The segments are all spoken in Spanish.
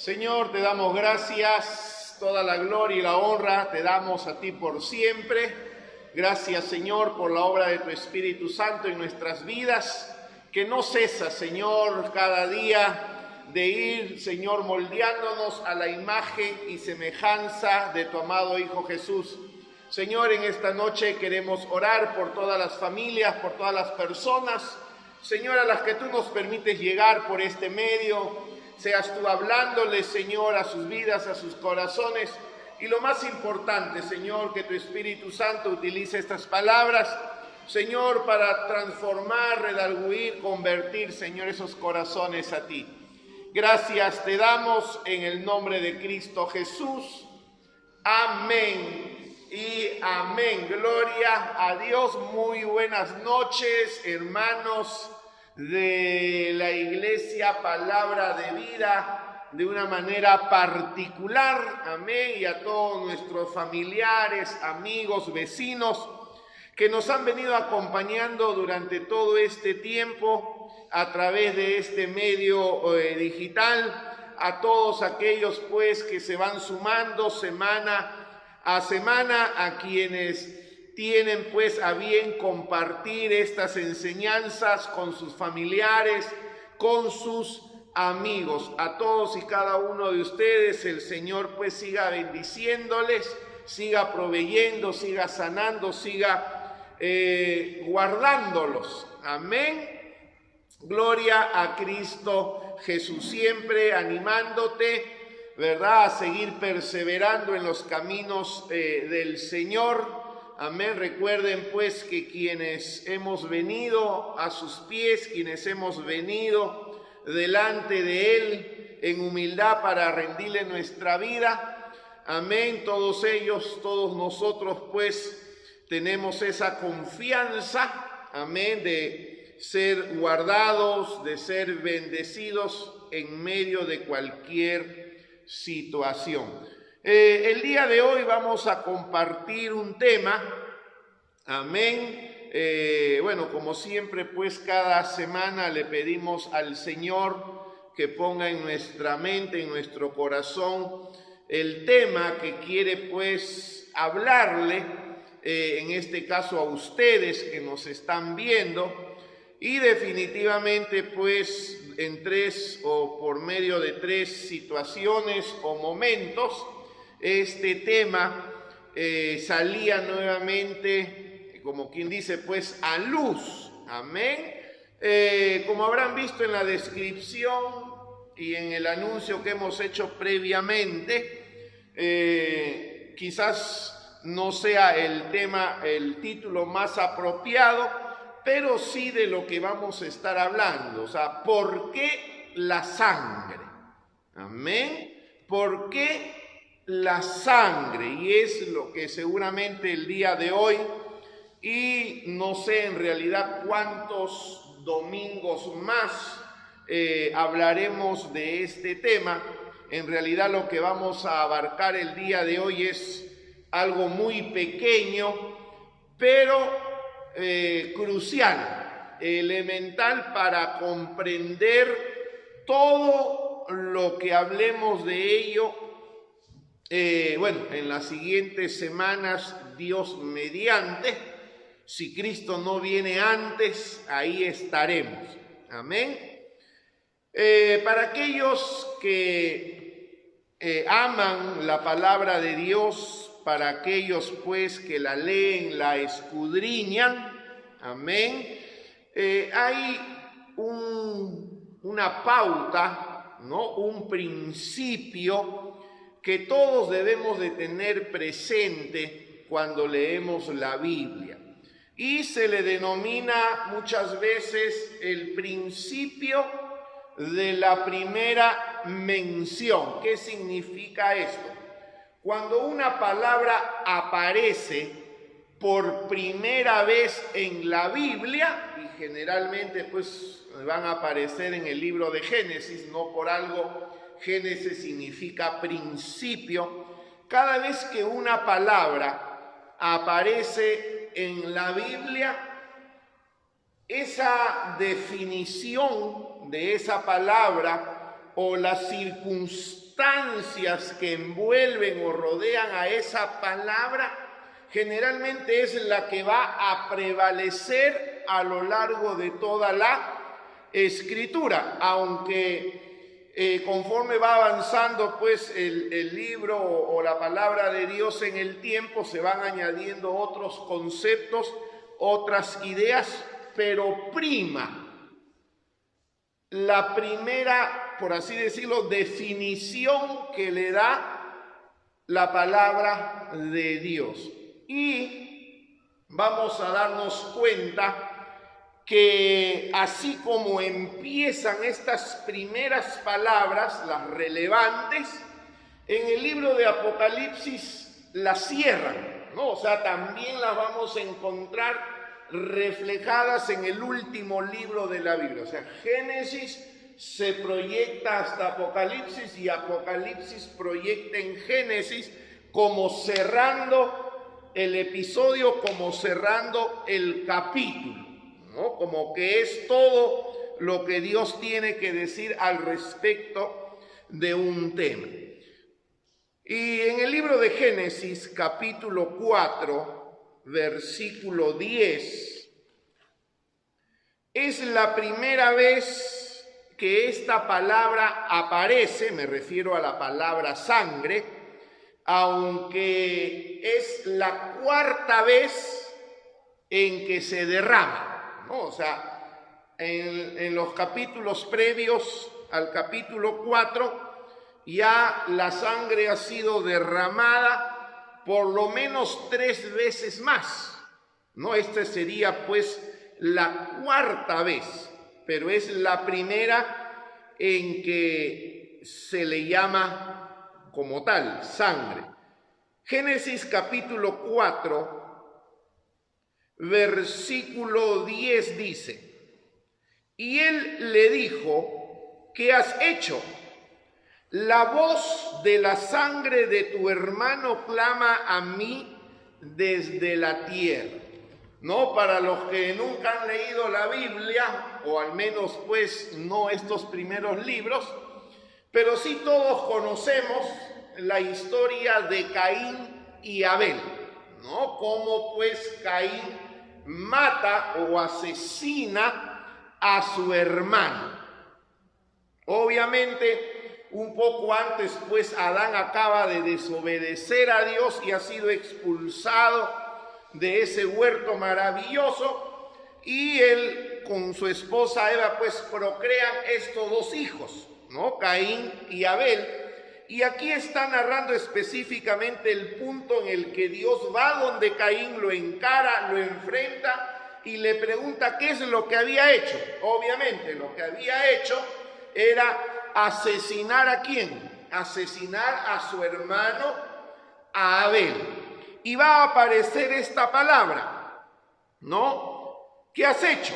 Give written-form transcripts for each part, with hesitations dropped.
Señor, te damos gracias, toda la gloria y la honra te damos a ti por siempre. Gracias, Señor, por la obra de tu Espíritu Santo en nuestras vidas, que no cesa, Señor, cada día de ir, Señor, moldeándonos a la imagen y semejanza de tu amado Hijo Jesús. Señor, en esta noche queremos orar por todas las familias, por todas las personas, Señor, a las que tú nos permites llegar por este medio. Seas tú hablándoles, Señor, a sus vidas, a sus corazones. Y lo más importante, Señor, que tu Espíritu Santo utilice estas palabras, Señor, para transformar, redarguir, convertir, Señor, esos corazones a ti. Gracias te damos en el nombre de Cristo Jesús. Amén y amén. Gloria a Dios. Muy buenas noches, hermanos de la Iglesia Palabra de Vida, de una manera particular, amén, y a todos nuestros familiares, amigos, vecinos, que nos han venido acompañando durante todo este tiempo a través de este medio digital, a todos aquellos pues que se van sumando semana a semana, a quienes tienen pues a bien compartir estas enseñanzas con sus familiares, con sus amigos. A todos y cada uno de ustedes el Señor pues siga bendiciéndoles, siga proveyendo, siga sanando, siga guardándolos. Amén. Gloria a Cristo Jesús, siempre animándote, ¿verdad?, a seguir perseverando en los caminos del Señor. Amén. Recuerden pues que quienes hemos venido a sus pies, quienes hemos venido delante de Él en humildad para rendirle nuestra vida, amén, todos ellos, todos nosotros pues tenemos esa confianza, amén, de ser guardados, de ser bendecidos en medio de cualquier situación. El día de hoy vamos a compartir un tema, amén. Bueno, como siempre, pues cada semana le pedimos al Señor que ponga en nuestra mente, en nuestro corazón, el tema que quiere pues hablarle, en este caso a ustedes que nos están viendo, y definitivamente pues en tres o por medio de tres situaciones o momentos, este tema salía nuevamente, como quien dice, pues a luz. Amén. Como habrán visto en la descripción y en el anuncio que hemos hecho previamente, quizás no sea el tema, el título más apropiado, pero sí de lo que vamos a estar hablando. O sea, ¿por qué la sangre? Amén. ¿Por qué la sangre? Y es lo que seguramente el día de hoy, y no sé en realidad cuántos domingos más hablaremos de este tema. En realidad lo que vamos a abarcar el día de hoy es algo muy pequeño, pero crucial, elemental para comprender todo lo que hablemos de ello. Bueno, en las siguientes semanas, Dios mediante, si Cristo no viene antes, ahí estaremos. Amén. Para aquellos que aman la palabra de Dios, para aquellos pues que la leen, la escudriñan, amén, hay una pauta, ¿no?, un principio que todos debemos de tener presente cuando leemos la Biblia, y se le denomina muchas veces el principio de la primera mención. ¿Qué significa esto? Cuando una palabra aparece por primera vez en la Biblia, y generalmente pues van a aparecer en el libro de Génesis, no por algo Génesis significa principio. Cada vez que una palabra aparece en la Biblia, esa definición de esa palabra o la circunstancia circunstancias que envuelven o rodean a esa palabra, generalmente es la que va a prevalecer a lo largo de toda la Escritura, aunque conforme va avanzando pues el libro o la palabra de Dios en el tiempo, se van añadiendo otros conceptos, otras ideas, pero la primera, por así decirlo, definición que le da la palabra de Dios. Y vamos a darnos cuenta que así como empiezan estas primeras palabras, las relevantes, en el libro de Apocalipsis las cierran, ¿no? O sea, también las vamos a encontrar reflejadas en el último libro de la Biblia. O sea, Génesis se proyecta hasta Apocalipsis y Apocalipsis proyecta en Génesis, como cerrando el episodio, como cerrando el capítulo, ¿no? Como que es todo lo que Dios tiene que decir al respecto de un tema. Y en el libro de Génesis, capítulo 4, versículo 10, es la primera vez que esta palabra aparece, me refiero a la palabra sangre, aunque es la cuarta vez en que se derrama, ¿no? O sea, en los capítulos previos al capítulo 4, ya la sangre ha sido derramada por lo menos 3 veces más, ¿no? Esta sería pues la cuarta vez, pero es la primera en que se le llama como tal sangre. Génesis capítulo 4, versículo 10 dice: y él le dijo, ¿qué has hecho? La voz de la sangre de tu hermano clama a mí desde la tierra. No, para los que nunca han leído la Biblia, o al menos pues no estos primeros libros, pero sí todos conocemos la historia de Caín y Abel, ¿no? Cómo pues Caín mata o asesina a su hermano. Obviamente, un poco antes pues Adán acaba de desobedecer a Dios y ha sido expulsado de ese huerto maravilloso, y él con su esposa Eva pues procrean estos 2 hijos, ¿no? Caín y Abel. Y aquí está narrando específicamente el punto en el que Dios va donde Caín, lo encara, lo enfrenta y le pregunta qué es lo que había hecho. Obviamente lo que había hecho era asesinar ¿a quién? Asesinar a su hermano, a Abel. Y va a aparecer esta palabra, ¿no? ¿Qué has hecho?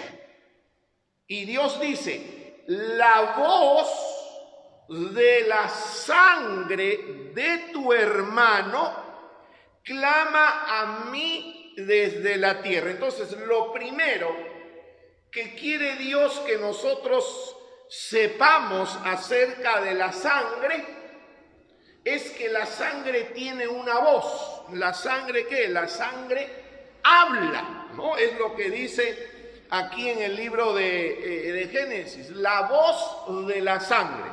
Y Dios dice, la voz de la sangre de tu hermano clama a mí desde la tierra. Entonces, lo primero que quiere Dios que nosotros sepamos acerca de la sangre es que la sangre tiene una voz. ¿La sangre qué? La sangre habla, ¿no? Es lo que dice aquí en el libro de Génesis, la voz de la sangre.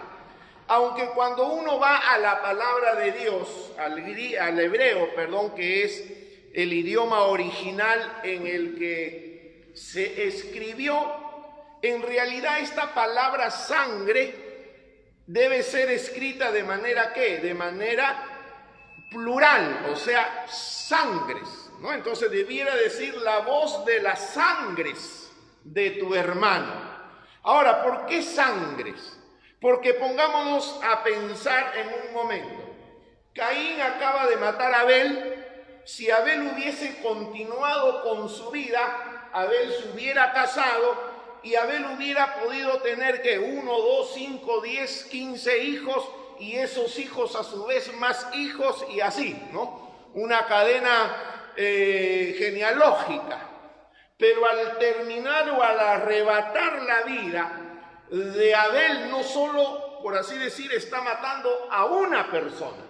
Aunque cuando uno va a la palabra de Dios, al hebreo, que es el idioma original en el que se escribió, en realidad esta palabra sangre debe ser escrita de manera ¿qué? De manera plural, o sea, sangres, ¿no? Entonces debiera decir la voz de las sangres de tu hermano. Ahora, ¿por qué sangres? Porque pongámonos a pensar en un momento. Caín acaba de matar a Abel. Si Abel hubiese continuado con su vida, Abel se hubiera casado y Abel hubiera podido tener que 1, 2, 5, 10, 15 hijos, y esos hijos a su vez más hijos, y así, ¿no? Una cadena genealógica. Pero al terminar o al arrebatar la vida de Abel, no solo por así decir, está matando a una persona.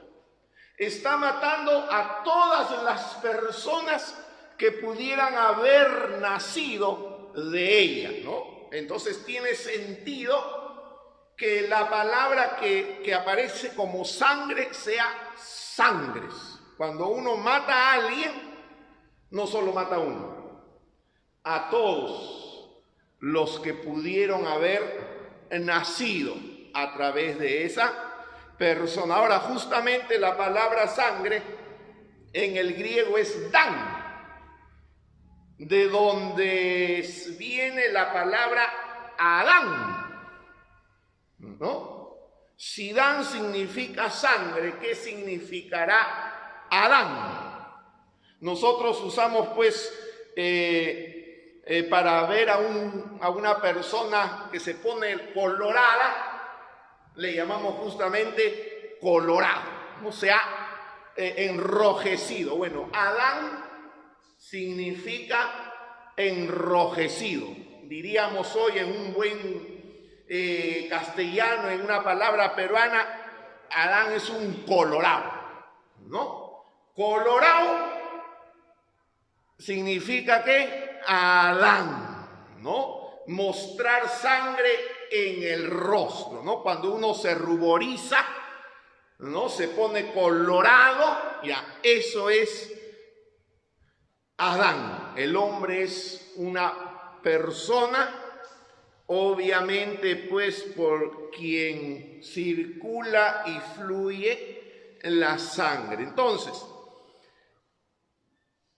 Está matando a todas las personas que pudieran haber nacido de ella, ¿no? Entonces tiene sentido que la palabra que aparece como sangre sea sangres. Cuando uno mata a alguien, no solo mata a uno, a todos los que pudieron haber nacido a través de esa persona. Ahora, justamente la palabra sangre en el griego es dan, de donde viene la palabra Adán, ¿no? Si Dan significa sangre, ¿qué significará Adán? Nosotros usamos pues para ver a una persona que se pone colorada, le llamamos justamente colorado, o sea, enrojecido. Bueno, Adán significa enrojecido. Diríamos hoy en un buen castellano, en una palabra peruana, Adán es un colorado, ¿no? Colorado significa que Adán, ¿no? Mostrar sangre en el rostro, ¿no? Cuando uno se ruboriza, ¿no? Se pone colorado, ya, eso es Adán. El hombre es una persona, obviamente pues por quien circula y fluye la sangre. Entonces,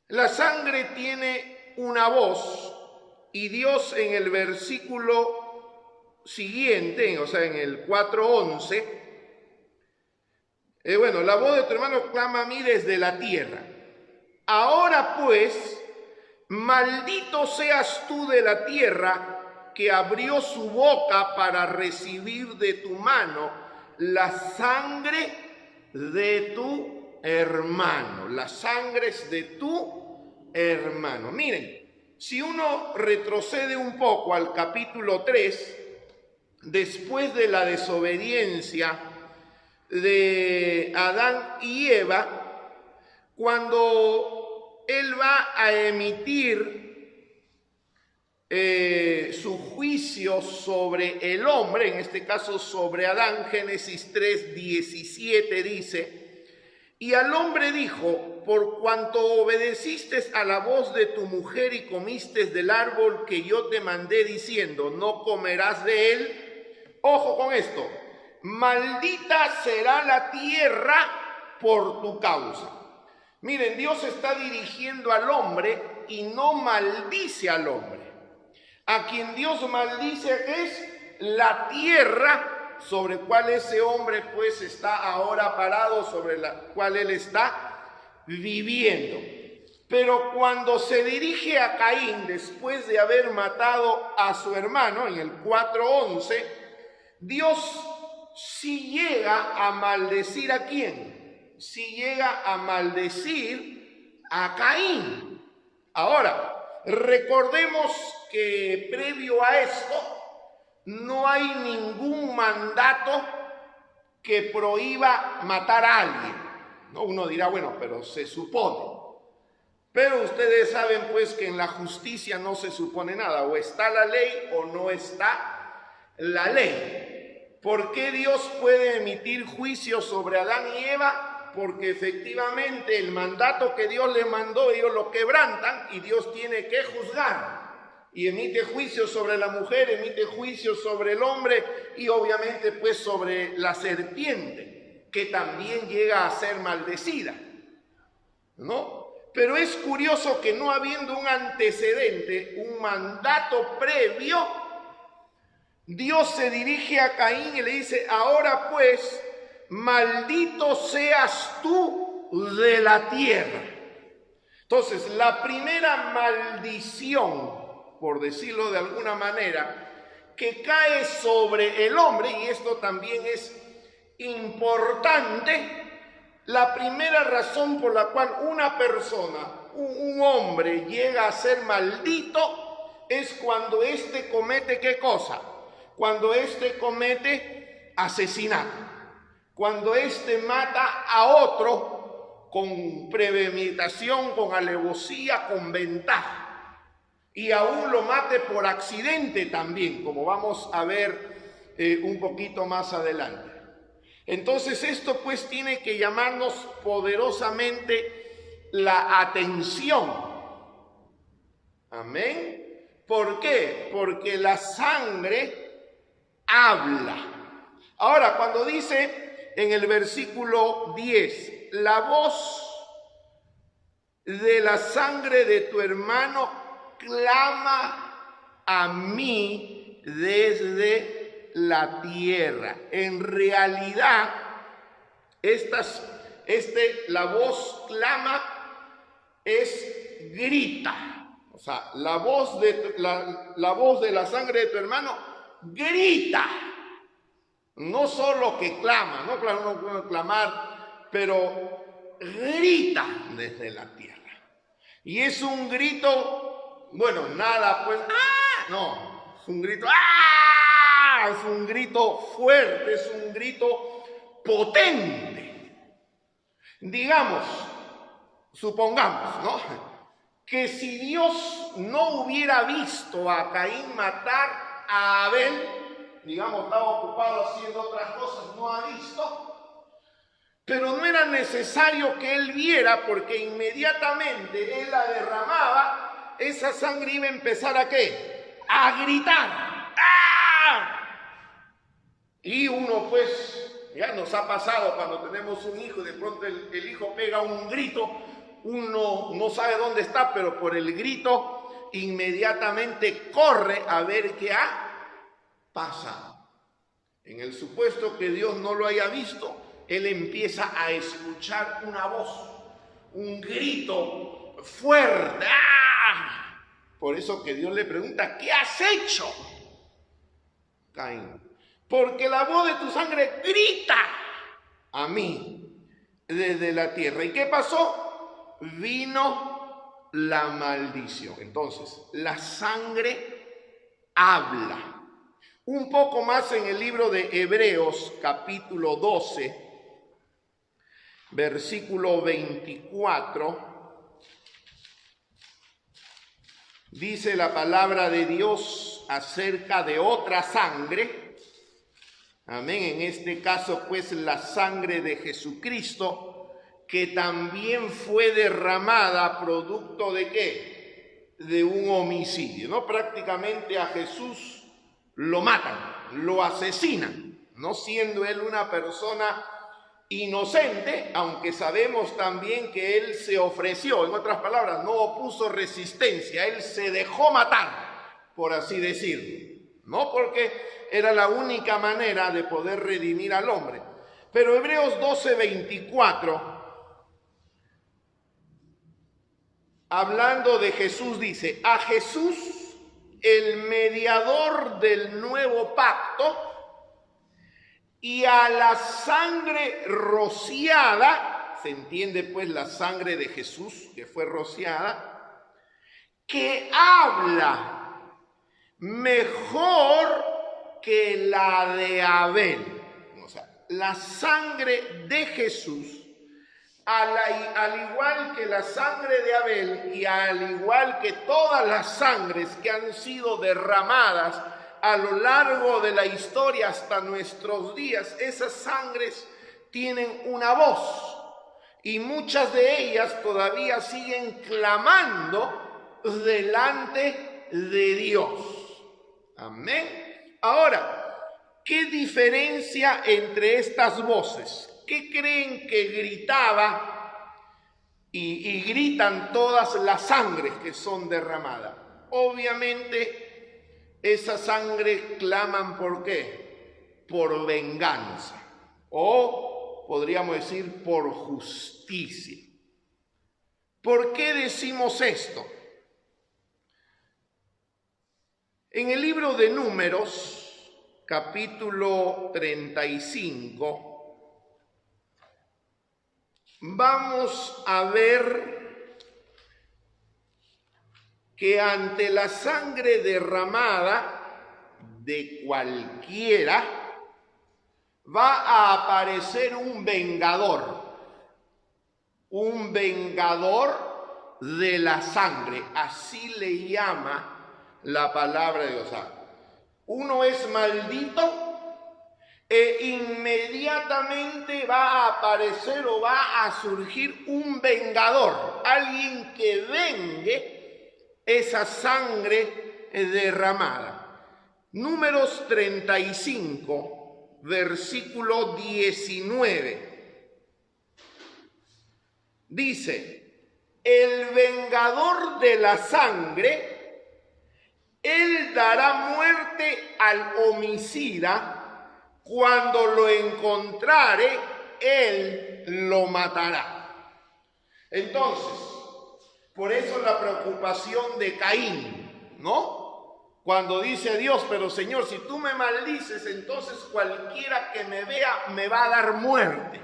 la sangre tiene una voz y Dios en el versículo siguiente, o sea en el 4:11, la voz de tu hermano clama a mí desde la tierra. Ahora pues, maldito seas tú de la tierra que abrió su boca para recibir de tu mano la sangre de tu hermano. Las sangres de tu hermano. Miren, si uno retrocede un poco al capítulo 3, después de la desobediencia de Adán y Eva, cuando él va a emitir su juicio sobre el hombre, en este caso sobre Adán, Génesis 3:17 dice: y al hombre dijo, por cuanto obedeciste a la voz de tu mujer y comiste del árbol que yo te mandé diciendo, no comerás de él. Ojo con esto, maldita será la tierra por tu causa. Miren, Dios está dirigiendo al hombre y no maldice al hombre. A quien Dios maldice es la tierra sobre cual ese hombre pues está ahora parado, sobre la cual él está viviendo. Pero cuando se dirige a Caín después de haber matado a su hermano, en el 4:11, Dios sí llega a maldecir ¿a quién? Si llega a maldecir a Caín. Ahora, recordemos que previo a esto no hay ningún mandato que prohíba matar a alguien, ¿no? Uno dirá, bueno, pero se supone. Pero ustedes saben pues que en la justicia no se supone nada, o está la ley o no está la ley. ¿Por qué Dios puede emitir juicio sobre Adán y Eva? Porque efectivamente el mandato que Dios les mandó, ellos lo quebrantan y Dios tiene que juzgar. Y emite juicio sobre la mujer, emite juicio sobre el hombre y obviamente pues sobre la serpiente, que también llega a ser maldecida, ¿no? Pero es curioso que no habiendo un antecedente, un mandato previo, Dios se dirige a Caín y le dice, ahora pues, maldito seas tú de la tierra. Entonces, la primera maldición, por decirlo de alguna manera, que cae sobre el hombre, y esto también es importante, la primera razón por la cual una persona, un hombre, llega a ser maldito es cuando éste comete ¿qué cosa? Cuando éste comete asesinato. Cuando éste mata a otro con premeditación, con alevosía, con ventaja. Y aún lo mate por accidente también, como vamos a ver un poquito más adelante. Entonces esto pues tiene que llamarnos poderosamente la atención. Amén. ¿Por qué? Porque la sangre habla. Ahora, cuando dice en el versículo 10, la voz de la sangre de tu hermano clama a mí desde la tierra. En realidad, la voz clama es grita. O sea, la voz de la sangre de tu hermano grita. No solo que clama, no puede clamar, pero grita desde la tierra. Y es un grito, bueno, nada pues, no, es un grito, es un grito fuerte, es un grito potente. Digamos, supongamos, ¿no?, que si Dios no hubiera visto a Caín matar a Abel, digamos, estaba ocupado haciendo otras cosas, no ha visto, pero no era necesario que él viera, porque inmediatamente él la derramaba, esa sangre iba a empezar ¿a qué? A gritar. Y uno pues, ya nos ha pasado cuando tenemos un hijo y de pronto el hijo pega un grito, uno no sabe dónde está, pero por el grito inmediatamente corre a ver qué ha pasado. En el supuesto que Dios no lo haya visto, él empieza a escuchar una voz, un grito fuerte. Por eso que Dios le pregunta, ¿qué has hecho, Caín? Porque la voz de tu sangre grita a mí desde la tierra. ¿Y qué pasó? Vino la maldición. Entonces, la sangre habla. Un poco más en el libro de Hebreos, capítulo 12, versículo 24, dice la palabra de Dios acerca de otra sangre. Amén. En este caso, pues, la sangre de Jesucristo, que también fue derramada producto de ¿qué? De un homicidio, ¿no? Prácticamente a Jesús lo matan, lo asesinan, no siendo él una persona inocente, aunque sabemos también que él se ofreció, en otras palabras, no opuso resistencia, él se dejó matar, por así decirlo, ¿no? Porque era la única manera de poder redimir al hombre. Pero Hebreos 12:24, hablando de Jesús, dice, a Jesús, el mediador del nuevo pacto, y a la sangre rociada, se entiende pues la sangre de Jesús que fue rociada, que habla mejor que la de Abel. O sea, la sangre de Jesús, al igual que la sangre de Abel y al igual que todas las sangres que han sido derramadas a lo largo de la historia hasta nuestros días, esas sangres tienen una voz y muchas de ellas todavía siguen clamando delante de Dios. Amén. Ahora, ¿qué diferencia entre estas voces? ¿Qué creen que gritaba y gritan todas las sangres que son derramadas? Obviamente, esa sangre claman ¿por qué? Por venganza, o podríamos decir por justicia. ¿Por qué decimos esto? En el libro de Números, capítulo 35, vamos a ver que ante la sangre derramada de cualquiera, va a aparecer un vengador de la sangre, así le llama la palabra de Dios. Uno es maldito e inmediatamente va a aparecer o va a surgir un vengador, alguien que vengue esa sangre derramada. Números 35, versículo 19. Dice: el vengador de la sangre, él dará muerte al homicida. Cuando lo encontrare, él lo matará. Entonces, por eso la preocupación de Caín, ¿no? Cuando dice a Dios: pero Señor, si tú me maldices, entonces cualquiera que me vea me va a dar muerte,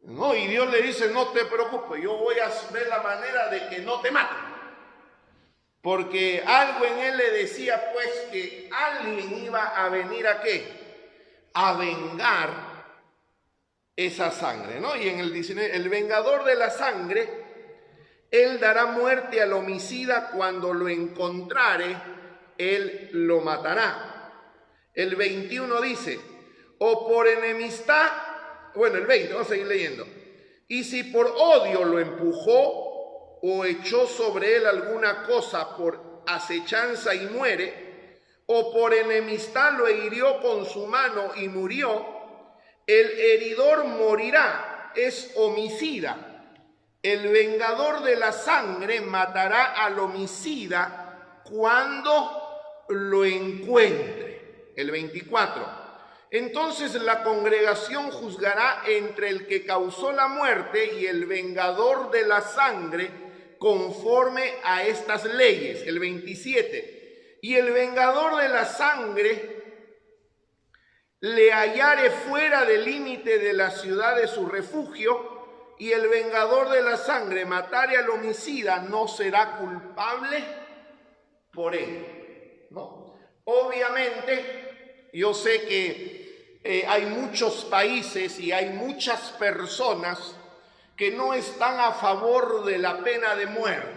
¿no? Y Dios le dice: no te preocupes, yo voy a ver la manera de que no te maten. Porque algo en él le decía pues que alguien iba a venir ¿a qué? A vengar esa sangre, ¿no? Y en el 19, el vengador de la sangre, él dará muerte al homicida, cuando lo encontrare, él lo matará. El 21 dice: o por enemistad, bueno, el 20, vamos a seguir leyendo. Y si por odio lo empujó, o echó sobre él alguna cosa por acechanza y muere, o por enemistad lo hirió con su mano y murió, el heridor morirá, es homicida. El vengador de la sangre matará al homicida cuando lo encuentre. El 24. Entonces la congregación juzgará entre el que causó la muerte y el vengador de la sangre, conforme a estas leyes. El 27. Y el vengador de la sangre le hallare fuera del límite de la ciudad de su refugio, y el vengador de la sangre matare al homicida, no será culpable por él, ¿no? Obviamente, yo sé que hay muchos países y hay muchas personas que no están a favor de la pena de muerte,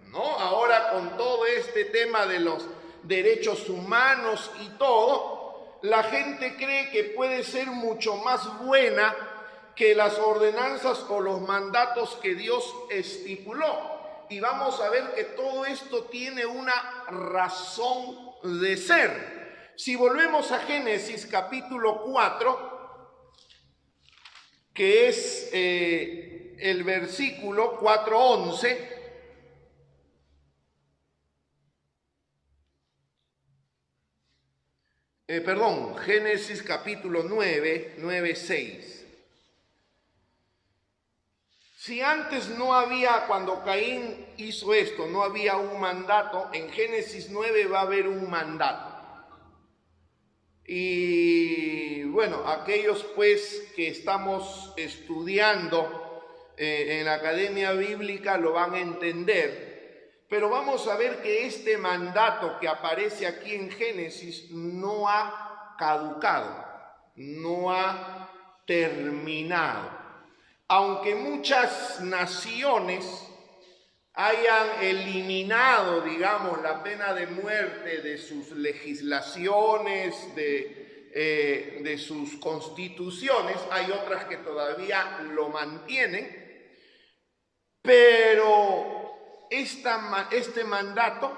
¿no? Ahora, con todo este tema de los derechos humanos y todo, la gente cree que puede ser mucho más buena que las ordenanzas o los mandatos que Dios estipuló. Y vamos a ver que todo esto tiene una razón de ser. Si volvemos a Génesis capítulo 4, que es el versículo 4:11, Génesis capítulo 9:6. Si antes no había, cuando Caín hizo esto, no había un mandato, en Génesis 9 va a haber un mandato. Y bueno, aquellos pues que estamos estudiando en la Academia Bíblica lo van a entender, pero vamos a ver que este mandato que aparece aquí en Génesis no ha caducado, no ha terminado. Aunque muchas naciones hayan eliminado, digamos, la pena de muerte de sus legislaciones, de sus constituciones, hay otras que todavía lo mantienen, pero este mandato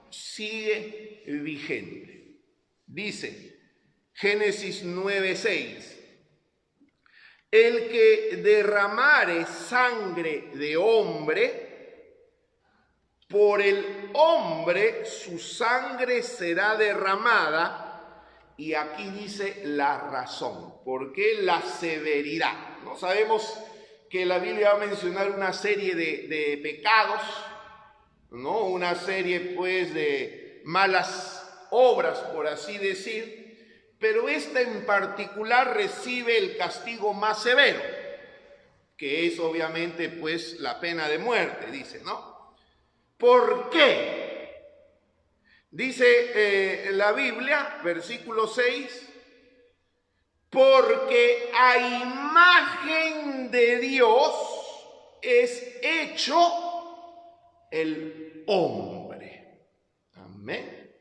sigue vigente. Dice Génesis 9:6. El que derramare sangre de hombre, por el hombre su sangre será derramada. Y aquí dice la razón. ¿Por qué la severidad? No sabemos que la Biblia va a mencionar una serie de pecados, ¿no? Una serie pues de malas obras, por así decir. Pero esta en particular recibe el castigo más severo, que es obviamente pues la pena de muerte, dice, ¿no? ¿Por qué? Dice la Biblia, versículo 6, porque a imagen de Dios es hecho el hombre. Amén.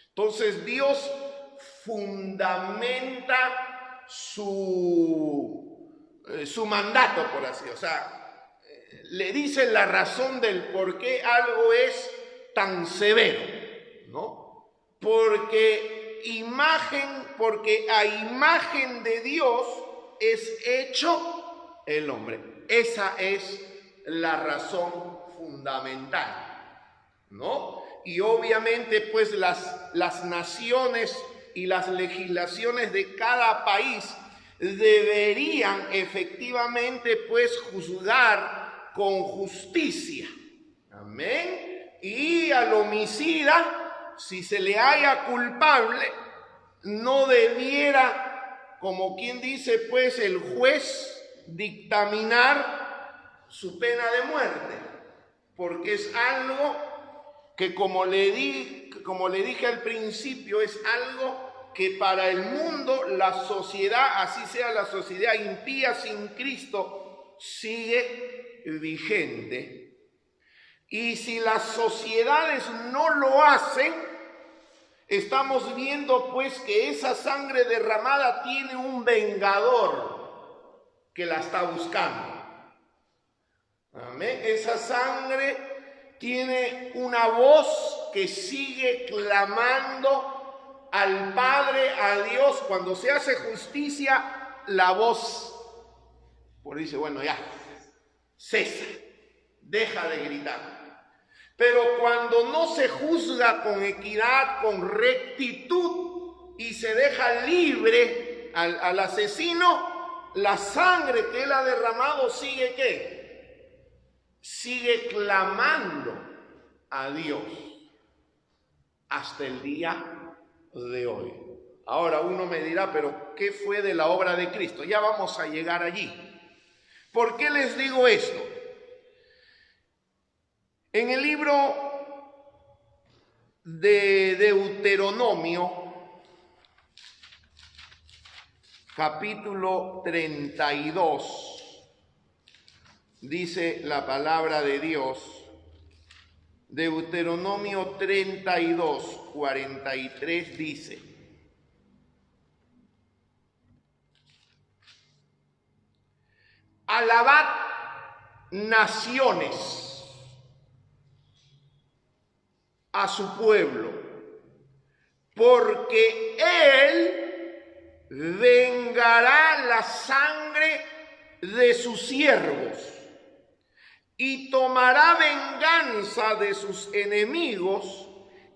Entonces Dios fundamenta su mandato, por así, o sea, le dice la razón del por qué algo es tan severo, ¿no? Porque a imagen de Dios es hecho el hombre. Esa es la razón fundamental, ¿no? Y obviamente pues las naciones y las legislaciones de cada país deberían efectivamente pues juzgar con justicia. Amén. Y al homicida, si se le halla culpable, no debiera, como quien dice, pues el juez dictaminar su pena de muerte, porque es algo que como le dije al principio, es algo que para el mundo, la sociedad, así sea la sociedad impía sin Cristo, sigue vigente. Y si las sociedades no lo hacen, estamos viendo pues que esa sangre derramada tiene un vengador que la está buscando. Amén. Esa sangre tiene una voz que sigue clamando al Padre, a Dios. Cuando se hace justicia, la voz dice, bueno, ya, cesa, deja de gritar. Pero cuando no se juzga con equidad, con rectitud, y se deja libre al asesino, la sangre que él ha derramado sigue ¿qué? Sigue clamando a Dios hasta el día de hoy. Ahora uno me dirá, pero ¿qué fue de la obra de Cristo? Ya vamos a llegar allí. ¿Por qué les digo esto? En el libro de Deuteronomio, capítulo 32, dice la palabra de Dios, Deuteronomio 32, 43 dice: alabad naciones a su pueblo, porque él vengará la sangre de sus siervos y tomará venganza de sus enemigos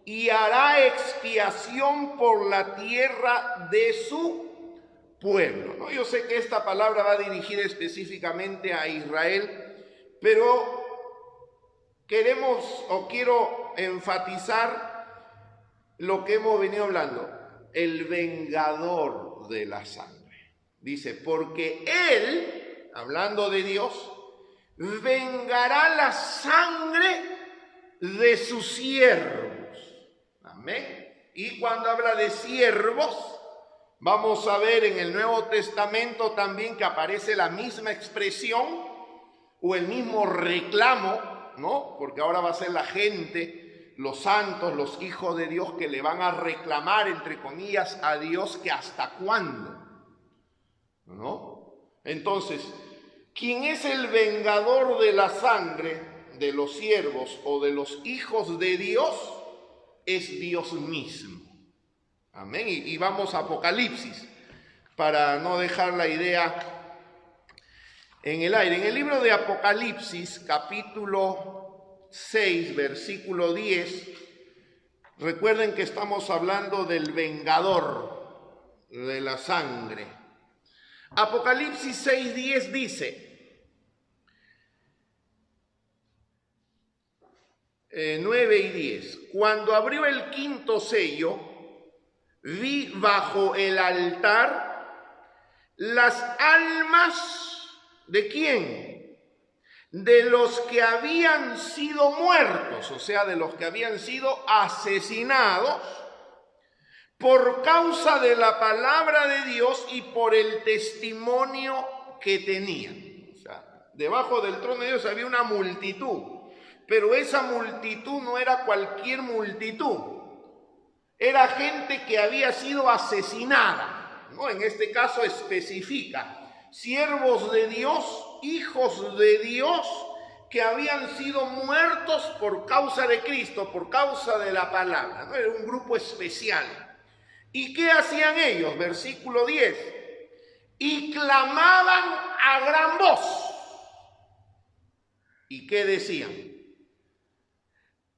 y hará expiación por la tierra de su pueblo. ¿No? Yo sé que esta palabra va dirigida específicamente a Israel, pero quiero enfatizar lo que hemos venido hablando, el vengador de la sangre. Dice, porque él, hablando de Dios, vengará la sangre de sus siervos. Amén. Y cuando habla de siervos, vamos a ver en el Nuevo Testamento también que aparece la misma expresión o el mismo reclamo, ¿no? Porque ahora va a ser la gente, los santos, los hijos de Dios que le van a reclamar, entre comillas, a Dios que hasta cuándo, ¿no? Entonces, ¿quién es el vengador de la sangre de los siervos o de los hijos de Dios? Es Dios mismo. Amén. Y vamos a Apocalipsis para no dejar la idea en el aire. En el libro de Apocalipsis, capítulo 6, versículo 10, recuerden que estamos hablando del vengador de la sangre. Apocalipsis 6, 10 dice, 9 y 10, cuando abrió el quinto sello, vi bajo el altar las almas ¿de quién? De los que habían sido muertos, o sea, de los que habían sido asesinados por causa de la palabra de Dios y por el testimonio que tenían. O sea, debajo del trono de Dios había una multitud, pero esa multitud no era cualquier multitud. Era gente que había sido asesinada, ¿no? En este caso especifica, siervos de Dios, hijos de Dios, que habían sido muertos por causa de Cristo, por causa de la palabra, ¿no? Era un grupo especial. ¿Y qué hacían ellos? Versículo 10. Y clamaban a gran voz. ¿Y qué decían?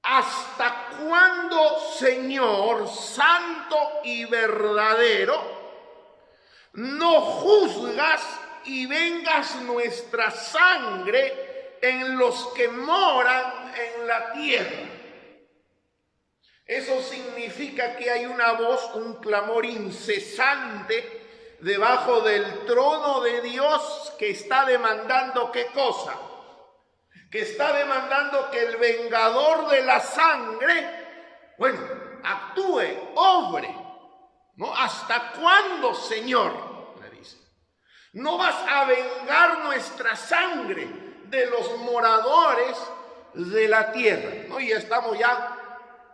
¿Hasta cuándo, Señor, santo y verdadero, no juzgas y vengas nuestra sangre en los que moran en la tierra? Eso significa que hay una voz, un clamor incesante debajo del trono de Dios que está demandando ¿qué cosa? Que está demandando que el vengador de la sangre, bueno, actúe, obre, ¿no? ¿Hasta cuándo, Señor? Le dice. No vas a vengar nuestra sangre de los moradores de la tierra, ¿no? Y estamos ya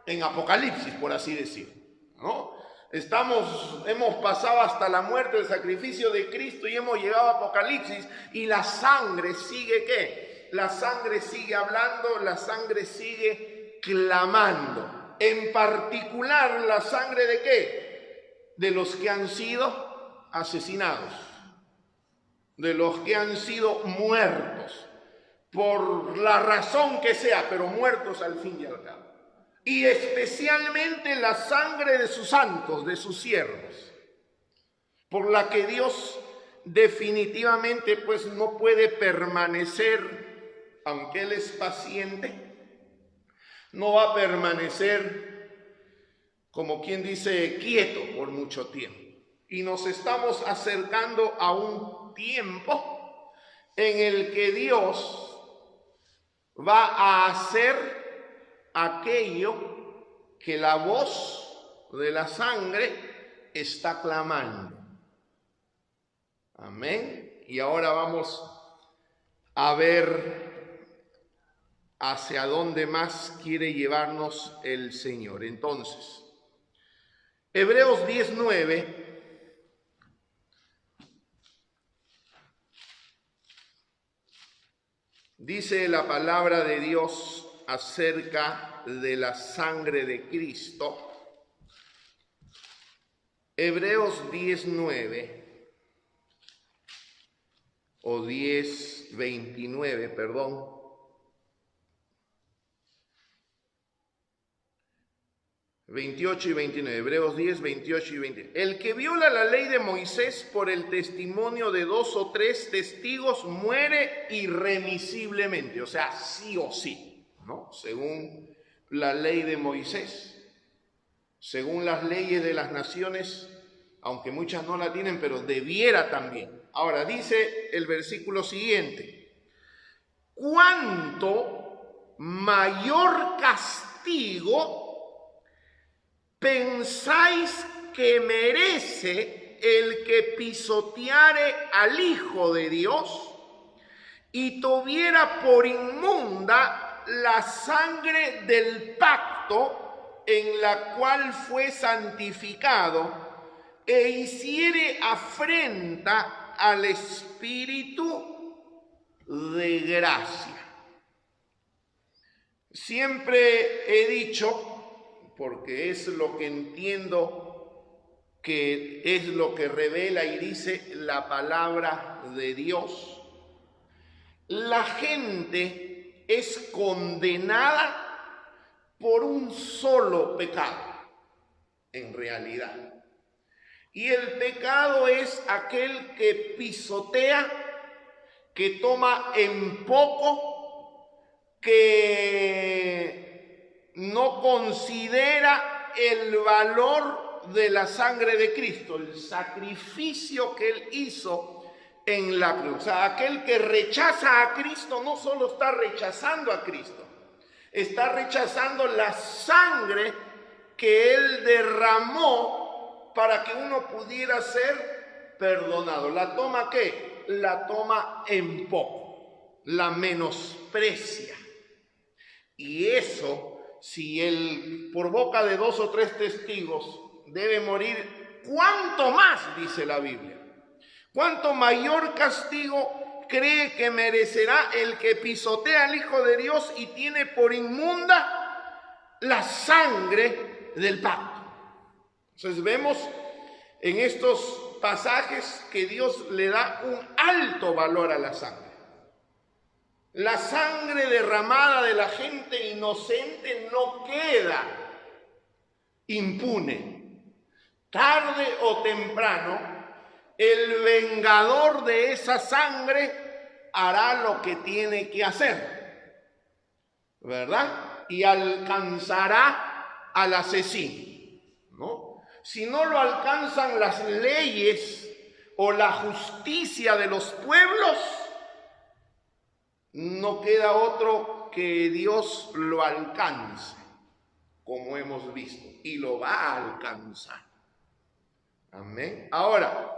en Apocalipsis, por así decir, ¿no? Hemos pasado hasta la muerte, el sacrificio de Cristo y hemos llegado a Apocalipsis y la sangre sigue ¿qué? La sangre sigue hablando, la sangre sigue clamando. En particular, la sangre ¿de qué? De los que han sido asesinados, de los que han sido muertos, por la razón que sea, pero muertos al fin y al cabo. Y especialmente la sangre de sus santos, de sus siervos, por la que Dios definitivamente pues no puede permanecer, aunque Él es paciente, no va a permanecer, como quien dice, quieto por mucho tiempo. Y nos estamos acercando a un tiempo en el que Dios va a hacer aquello que la voz de la sangre está clamando. Amén. Y ahora vamos a ver hacia dónde más quiere llevarnos el Señor. Entonces, Hebreos 10:9 dice la palabra de Dios acerca de la sangre de Cristo. Hebreos 10:9 o 10:29, perdón. ...28 y 29... Hebreos 10, 28 y 29... El que viola la ley de Moisés por el testimonio de 2 o 3 testigos muere irremisiblemente, o sea, sí o sí, ¿no? Según la ley de Moisés, según las leyes de las naciones, aunque muchas no la tienen, pero debiera también. Ahora dice el versículo siguiente: ¿cuánto mayor castigo pensáis que merece el que pisoteare al Hijo de Dios y tuviera por inmunda la sangre del pacto en la cual fue santificado e hiciere afrenta al Espíritu de gracia? Siempre he dicho, porque es lo que entiendo que es lo que revela y dice la palabra de Dios, la gente es condenada por un solo pecado, en realidad. Y el pecado es aquel que pisotea, que toma en poco, que no considera el valor de la sangre de Cristo, el sacrificio que Él hizo en la cruz. O sea, aquel que rechaza a Cristo no solo está rechazando a Cristo, está rechazando la sangre que Él derramó para que uno pudiera ser perdonado. ¿La toma qué? La toma en poco, la menosprecia. Y eso, si él por boca de 2 o 3 testigos debe morir, ¿cuánto más? Dice la Biblia. ¿Cuánto mayor castigo cree que merecerá el que pisotea al Hijo de Dios y tiene por inmunda la sangre del pacto? Entonces vemos en estos pasajes que Dios le da un alto valor a la sangre. La sangre derramada de la gente inocente no queda impune. Tarde o temprano, el vengador de esa sangre hará lo que tiene que hacer, ¿verdad? Y alcanzará al asesino, ¿no? Si no lo alcanzan las leyes o la justicia de los pueblos, no queda otro que Dios lo alcance, como hemos visto, y lo va a alcanzar. Amén. Ahora,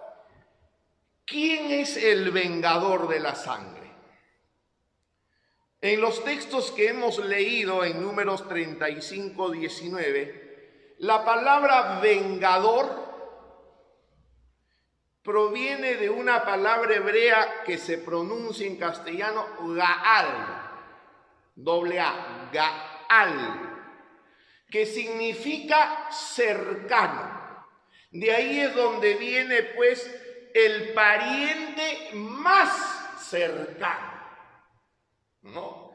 ¿quién es el vengador de la sangre? En los textos que hemos leído en Números 35, 19, la palabra vengador proviene de una palabra hebrea que se pronuncia en castellano Gaal, doble A, Gaal, que significa cercano. De ahí es donde viene pues el pariente más cercano, ¿no?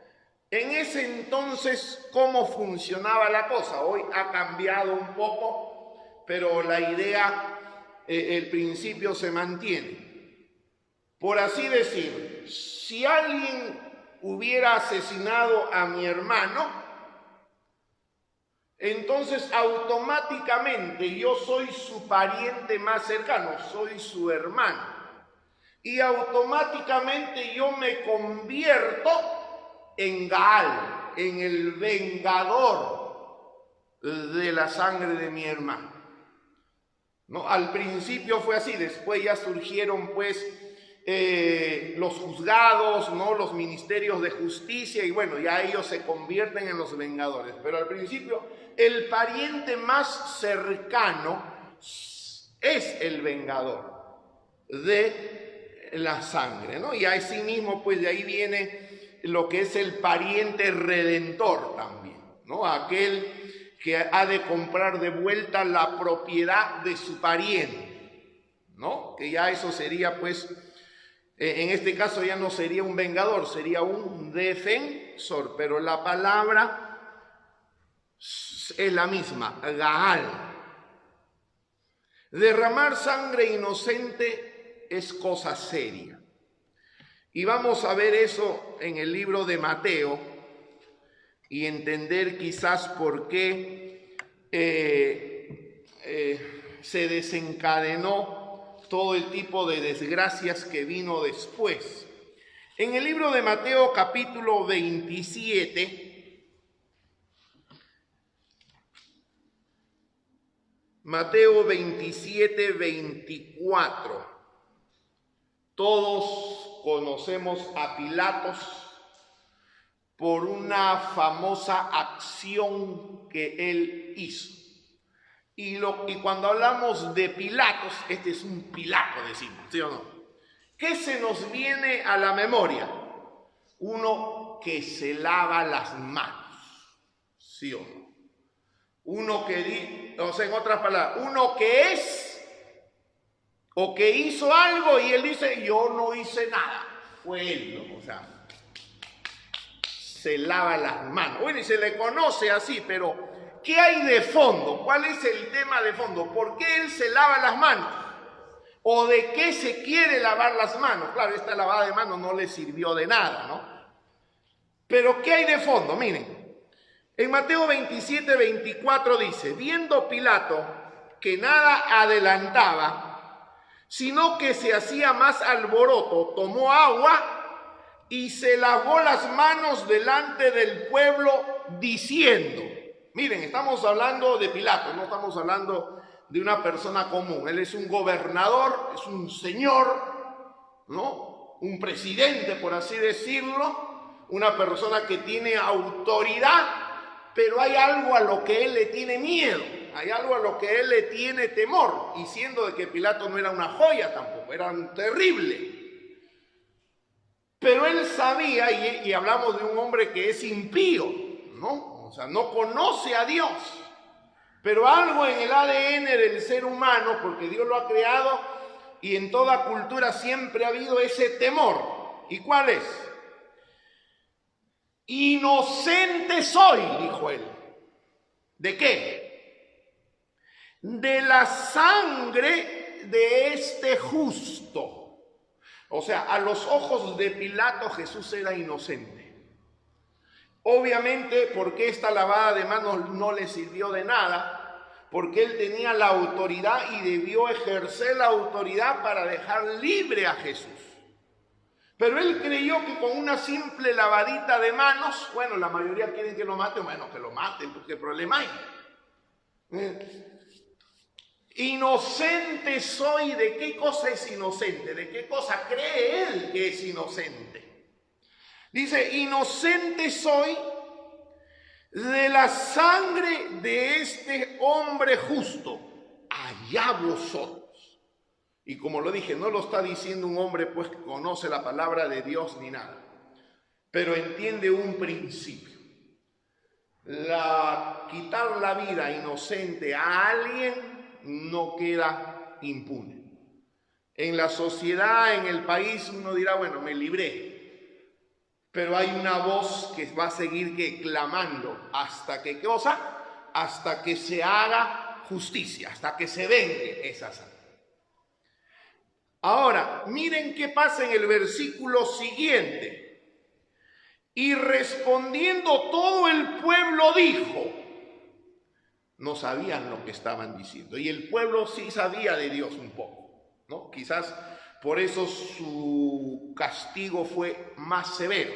En ese entonces, ¿cómo funcionaba la cosa? Hoy ha cambiado un poco, pero la idea, el principio se mantiene. Por así decir, si alguien hubiera asesinado a mi hermano, entonces automáticamente yo soy su pariente más cercano, soy su hermano. Y automáticamente yo me convierto en Gaal, en el vengador de la sangre de mi hermano. ¿No? Al principio fue así, después ya surgieron pues los juzgados, ¿no? Los ministerios de justicia, y bueno, ya ellos se convierten en los vengadores. Pero al principio el pariente más cercano es el vengador de la sangre, ¿no? Y así mismo pues de ahí viene lo que es el pariente redentor también, ¿no? Aquel que ha de comprar de vuelta la propiedad de su pariente, ¿no? Que ya eso sería pues, en este caso ya no sería un vengador, sería un defensor, pero la palabra es la misma, Gaal. Derramar sangre inocente es cosa seria. Y vamos a ver eso en el libro de Mateo, y entender quizás por qué se desencadenó todo el tipo de desgracias que vino después. En el libro de Mateo capítulo 27, Mateo 27, 24, todos conocemos a Pilatos por una famosa acción que él hizo. Y cuando hablamos de Pilatos, este es un Pilato, decimos, ¿sí o no? ¿Qué se nos viene a la memoria? Uno que se lava las manos, ¿sí o no? Uno que, o sea, en otras palabras, uno que es o que hizo algo y él dice, yo no hice nada, fue él, ¿no? O sea, se lava las manos. Bueno, y se le conoce así, pero ¿qué hay de fondo? ¿Cuál es el tema de fondo? ¿Por qué él se lava las manos? ¿O de qué se quiere lavar las manos? Claro, esta lavada de manos no le sirvió de nada, ¿no? Pero ¿qué hay de fondo? Miren, en Mateo 27, 24 dice, viendo Pilato que nada adelantaba, sino que se hacía más alboroto, tomó agua y se lavó las manos delante del pueblo diciendo, miren, estamos hablando de Pilato, no estamos hablando de una persona común. Él es un gobernador, es un señor, ¿no? Un presidente, por así decirlo, una persona que tiene autoridad, pero hay algo a lo que él le tiene miedo, hay algo a lo que él le tiene temor, y siendo de que Pilato no era una joya tampoco, era un terrible. Pero él sabía, y hablamos de un hombre que es impío, ¿no? O sea, no conoce a Dios. Pero algo en el ADN del ser humano, porque Dios lo ha creado, y en toda cultura siempre ha habido ese temor. ¿Y cuál es? Inocente soy, dijo él. ¿De qué? De la sangre de este justo. O sea, a los ojos de Pilato Jesús era inocente. Obviamente, porque esta lavada de manos no le sirvió de nada, porque él tenía la autoridad y debió ejercer la autoridad para dejar libre a Jesús. Pero él creyó que con una simple lavadita de manos, bueno, la mayoría quieren que lo maten, bueno, que lo maten, pues qué problema hay. Inocente soy. ¿De qué cosa es inocente? ¿De qué cosa cree él que es inocente? Dice, inocente soy de la sangre de este hombre justo. Allá vosotros. Y como lo dije, no lo está diciendo un hombre pues que conoce la palabra de Dios ni nada, pero entiende un principio. Quitar la vida inocente a alguien no queda impune. En la sociedad, en el país, uno dirá, bueno, me libré. Pero hay una voz que va a seguir clamando hasta que, ¿qué cosa? Hasta que se haga justicia, hasta que se vengue esa sangre. Ahora, miren qué pasa en el versículo siguiente. Y respondiendo todo el pueblo dijo, no sabían lo que estaban diciendo. Y el pueblo sí sabía de Dios un poco, ¿no? Quizás por eso su castigo fue más severo.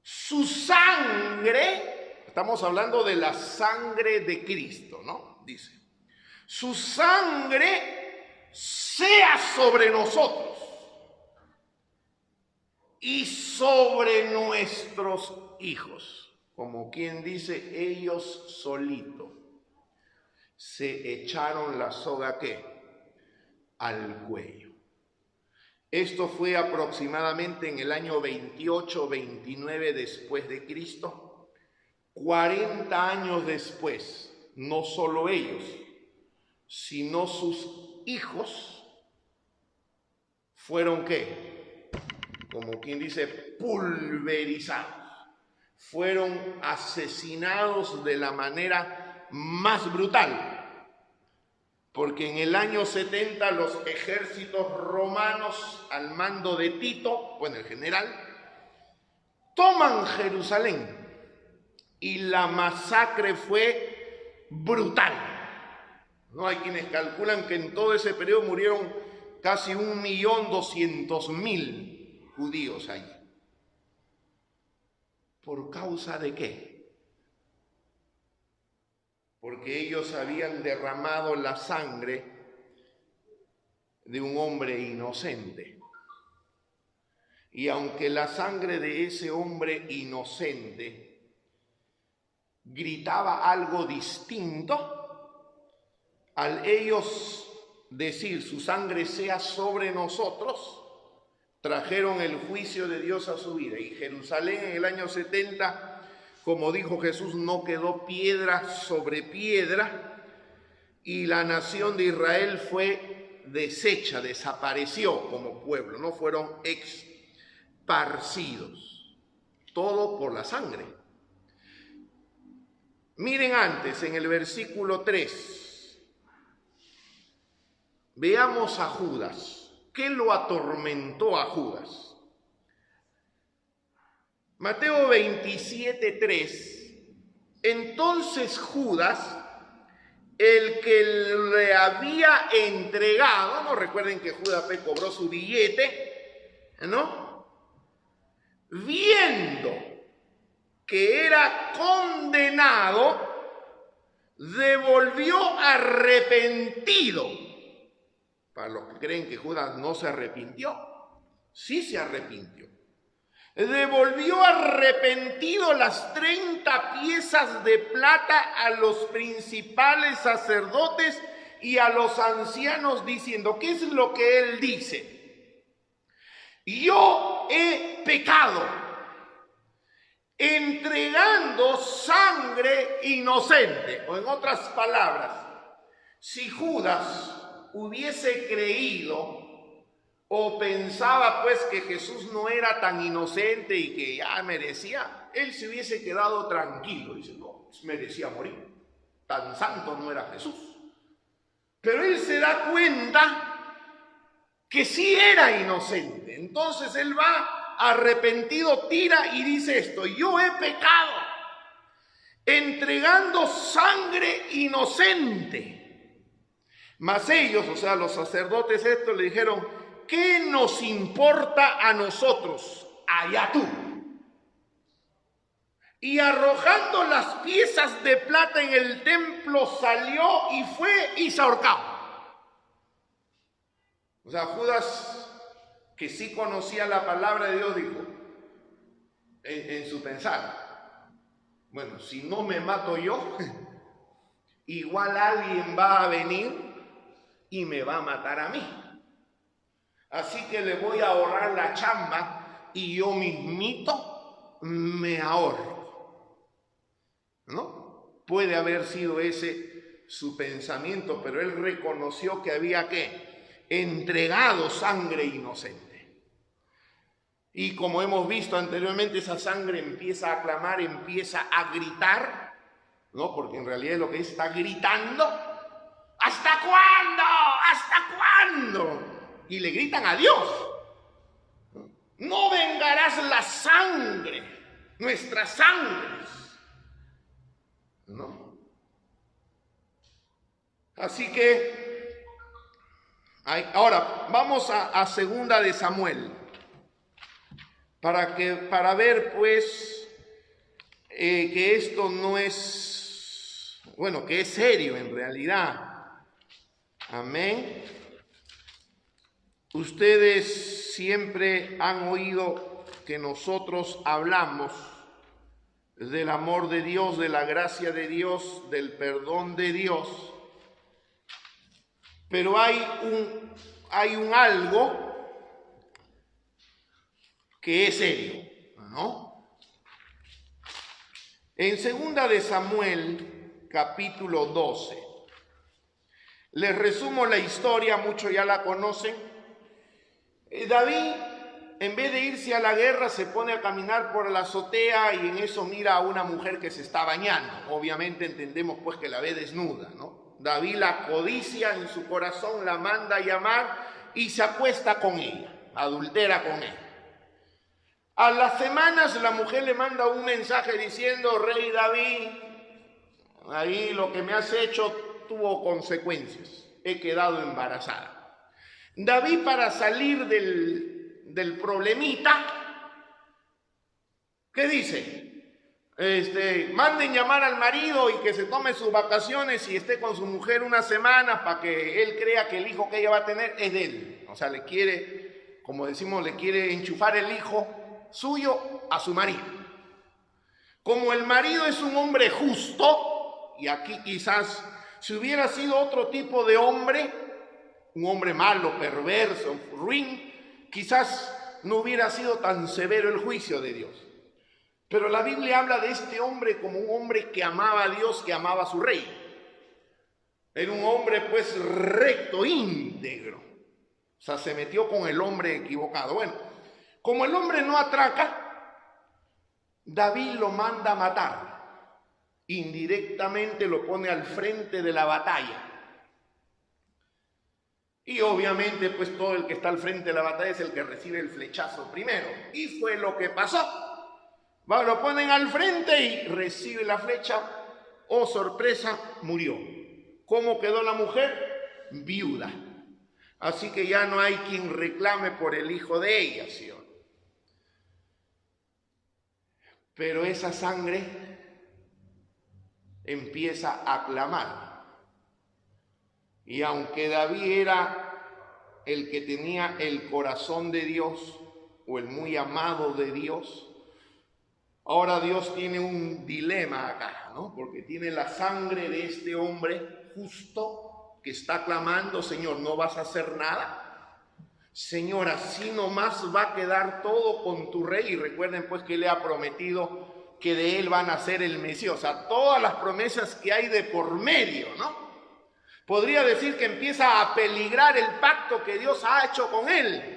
Su sangre, estamos hablando de la sangre de Cristo, ¿no? Dice, su sangre sea sobre nosotros y sobre nuestros hijos. Como quien dice, ellos solitos se echaron la soga, ¿qué? Al cuello. Esto fue aproximadamente en el año 28-29 después de Cristo. 40 años después, no solo ellos, sino sus hijos fueron ¿qué? Como quien dice, pulverizados. Fueron asesinados de la manera más brutal. Porque en el año 70 los ejércitos romanos al mando de Tito, bueno, el general, toman Jerusalén y la masacre fue brutal. No hay quienes calculan que en todo ese periodo murieron casi 1.200.000 judíos allí. ¿Por causa de qué? Porque ellos habían derramado la sangre de un hombre inocente. Y aunque la sangre de ese hombre inocente gritaba algo distinto, al ellos decir su sangre sea sobre nosotros, trajeron el juicio de Dios a su vida. Y Jerusalén en el año 70, como dijo Jesús, no quedó piedra sobre piedra, y la nación de Israel fue deshecha, desapareció como pueblo, no fueron esparcidos. Todo por la sangre. Miren antes, en el versículo 3, veamos a Judas. ¿Qué lo atormentó a Judas? Mateo 27:3. Entonces Judas, el que le había entregado, ¿no? Recuerden que Judas cobró su billete, ¿no? Viendo que era condenado, devolvió arrepentido. Para los que creen que Judas no se arrepintió, sí se arrepintió. Devolvió arrepentido las 30 piezas de plata a los principales sacerdotes y a los ancianos, diciendo, ¿qué es lo que él dice? Yo he pecado, entregando sangre inocente. O en otras palabras, si Judas hubiese creído o pensaba pues que Jesús no era tan inocente y que ya merecía, él se hubiese quedado tranquilo. Dice, no, merecía morir. Tan santo no era Jesús. Pero él se da cuenta que sí era inocente. Entonces él va arrepentido, tira y dice esto: yo he pecado, entregando sangre inocente. Mas ellos, o sea, los sacerdotes estos, le dijeron, ¿qué nos importa a nosotros? Allá tú. Y arrojando las piezas de plata en el templo, salió y fue y se ahorcó. O sea, Judas, que sí conocía la palabra de Dios, dijo en su pensar, bueno, si no me mato yo, igual alguien va a venir y me va a matar a mí. Así que le voy a ahorrar la chamba y yo mismito me ahorro. ¿No? Puede haber sido ese su pensamiento, pero él reconoció que había entregado sangre inocente. Y como hemos visto anteriormente, esa sangre empieza a clamar, empieza a gritar, ¿no? Porque en realidad es lo que está gritando. ¿Hasta cuándo? ¿Hasta cuándo? Y le gritan a Dios. No vengarás la sangre, nuestras sangres, ¿no? Así que, ahora vamos a segunda de Samuel, para ver pues que esto no es, bueno, que es serio en realidad. Amén. Ustedes siempre han oído que nosotros hablamos del amor de Dios, de la gracia de Dios, del perdón de Dios. Pero hay un algo que es serio, ¿no? En segunda de Samuel, capítulo 12. Les resumo la historia, muchos ya la conocen. David, en vez de irse a la guerra, se pone a caminar por la azotea y en eso mira a una mujer que se está bañando. Obviamente entendemos pues que la ve desnuda, ¿no? David la codicia en su corazón, la manda a llamar y se acuesta con ella, adultera con ella. A las semanas la mujer le manda un mensaje diciendo, rey David, ahí lo que me has hecho tuvo consecuencias, he quedado embarazada. David, para salir del problemita, ¿qué dice? Manden llamar al marido y que se tome sus vacaciones y esté con su mujer una semana para que él crea que el hijo que ella va a tener es de él. O sea, le quiere, como decimos, le quiere enchufar el hijo suyo a su marido. Como el marido es un hombre justo, y aquí quizás si hubiera sido otro tipo de hombre, un hombre malo, perverso, ruin, quizás no hubiera sido tan severo el juicio de Dios. Pero la Biblia habla de este hombre como un hombre que amaba a Dios, que amaba a su rey. Era un hombre pues recto, íntegro. O sea, se metió con el hombre equivocado. Bueno, como el hombre no atraca, David lo manda a matar. Indirectamente lo pone al frente de la batalla. Y obviamente pues todo el que está al frente de la batalla es el que recibe el flechazo primero. Y fue lo que pasó. Lo ponen al frente y recibe la flecha. Oh, sorpresa, murió. ¿Cómo quedó la mujer? Viuda. Así que ya no hay quien reclame por el hijo de ella, ¿sí? Pero esa sangre empieza a clamar. Y aunque David era el que tenía el corazón de Dios, o el muy amado de Dios, ahora Dios tiene un dilema acá, ¿no? Porque tiene la sangre de este hombre justo que está clamando: Señor, ¿no vas a hacer nada? Señor, así nomás va a quedar todo con tu rey. Y recuerden pues que le ha prometido que de él van a ser el Mesías. O sea, todas las promesas que hay de por medio, ¿no? Podría decir que empieza a peligrar el pacto que Dios ha hecho con él.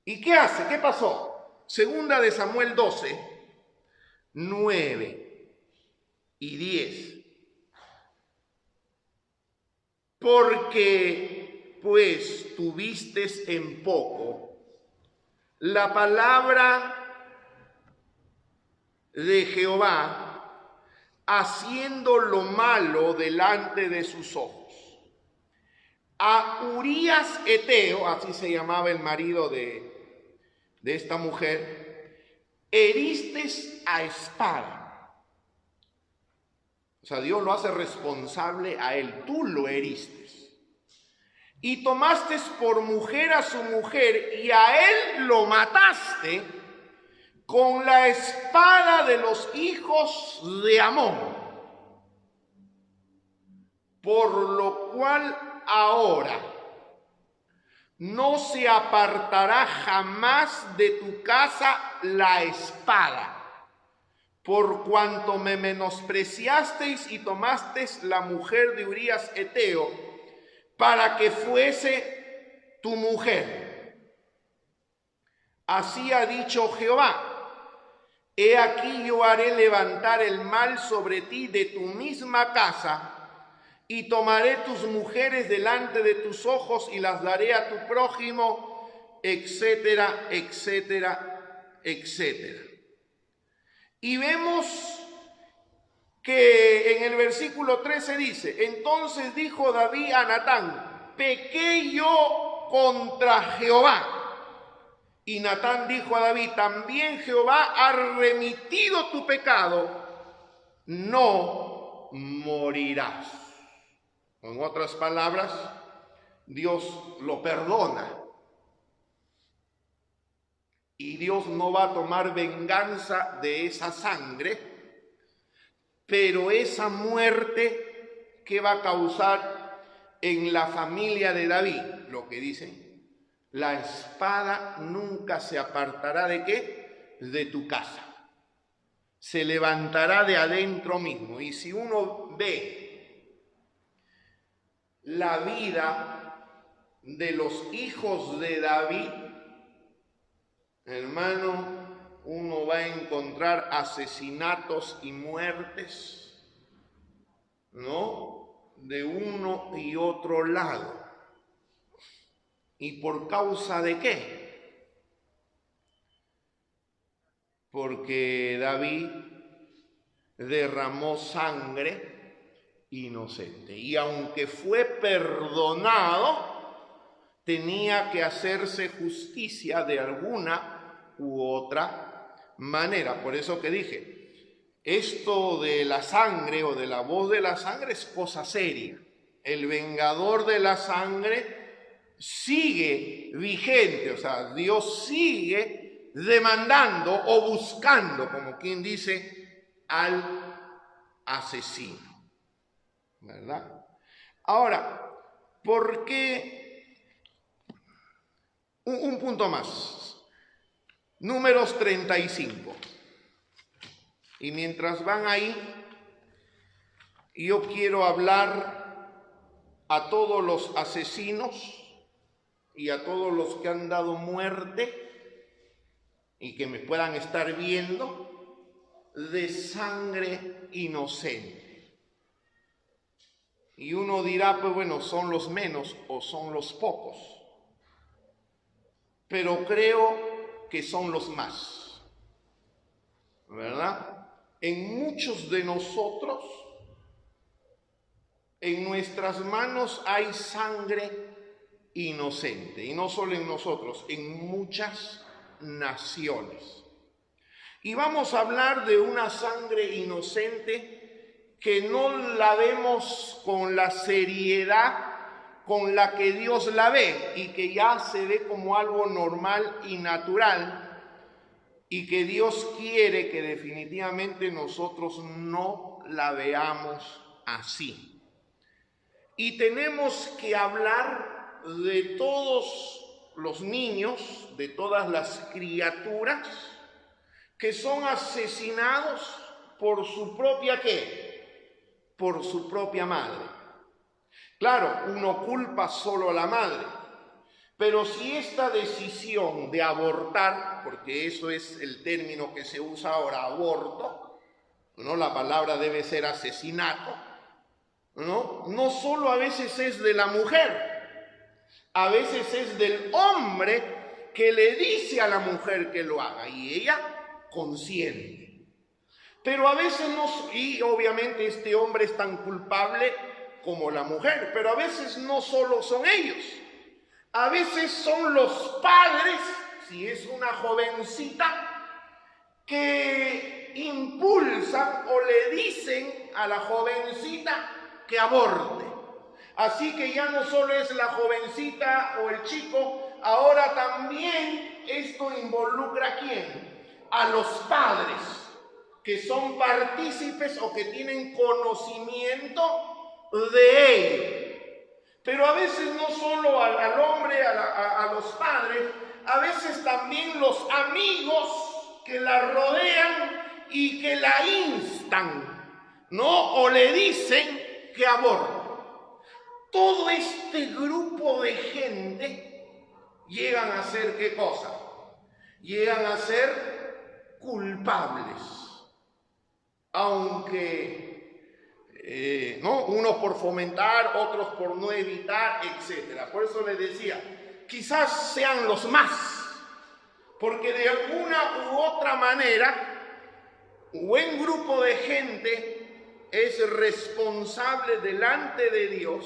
¿Y qué hace? ¿Qué pasó? Segunda de Samuel 12, 9 y 10. Porque pues tuviste en poco la palabra de Jehová, haciendo lo malo delante de sus ojos. A Urías Eteo, así se llamaba el marido de esta mujer, heriste a espada. O sea, Dios lo hace responsable a él, tú lo heriste. Y tomaste por mujer a su mujer, y a él lo mataste con la espada de los hijos de Amón. Por lo cual ahora no se apartará jamás de tu casa la espada, por cuanto me menospreciasteis y tomasteis la mujer de Urías Eteo para que fuese tu mujer. Así ha dicho Jehová: he aquí yo haré levantar el mal sobre ti de tu misma casa, y tomaré tus mujeres delante de tus ojos y las daré a tu prójimo, etcétera, etcétera, etcétera. Y vemos que en el versículo 13 dice: entonces dijo David a Natán: pequé yo contra Jehová. Y Natán dijo a David: también Jehová ha remitido tu pecado, no morirás. En otras palabras, Dios lo perdona. Y Dios no va a tomar venganza de esa sangre, pero esa muerte que va a causar en la familia de David, lo que dicen, la espada nunca se apartará ¿de qué? De tu casa. Se levantará de adentro mismo. Y si uno ve la vida de los hijos de David, hermano, uno va a encontrar asesinatos y muertes, ¿no? De uno y otro lado. ¿Y por causa de qué? Porque David derramó sangre inocente. Y aunque fue perdonado, tenía que hacerse justicia de alguna u otra manera. Por eso que dije, esto de la sangre o de la voz de la sangre es cosa seria. El vengador de la sangre sigue vigente, o sea, Dios sigue demandando o buscando, como quien dice, al asesino. ¿Verdad? Ahora, ¿por qué? Un punto más. Números 35. Y mientras van ahí, yo quiero hablar a todos los asesinos y a todos los que han dado muerte y que me puedan estar viendo, de sangre inocente. Y uno dirá, pues bueno, son los menos o son los pocos. Pero creo que son los más. ¿Verdad? En muchos de nosotros, en nuestras manos hay sangre inocente. Y no solo en nosotros, en muchas naciones. Y vamos a hablar de una sangre inocente que no la vemos con la seriedad con la que Dios la ve y que ya se ve como algo normal y natural, y que Dios quiere que definitivamente nosotros no la veamos así. Y tenemos que hablar de todos los niños, de todas las criaturas que son asesinados por su propia ¿qué? Por su propia madre. Claro, uno culpa solo a la madre, pero si esta decisión de abortar, porque eso es el término que se usa ahora, aborto, ¿no? La palabra debe ser asesinato, ¿no? No solo a veces es de la mujer, a veces es del hombre que le dice a la mujer que lo haga y ella consiente. Pero a veces no, y obviamente este hombre es tan culpable como la mujer, pero a veces no solo son ellos, a veces son los padres, si es una jovencita, que impulsan o le dicen a la jovencita que aborte. Así que ya no solo es la jovencita o el chico, ahora también esto involucra ¿a quién? A los padres, que son partícipes o que tienen conocimiento de ello. Pero a veces no solo al hombre, a los padres, a veces también los amigos que la rodean y que la instan, ¿no? O le dicen que aborte. Todo este grupo de gente llegan a ser ¿qué cosa? Llegan a ser culpables. Aunque ¿no? Unos por fomentar, otros por no evitar, etc. Por eso les decía, quizás sean los más, porque de alguna u otra manera, un buen grupo de gente es responsable delante de Dios,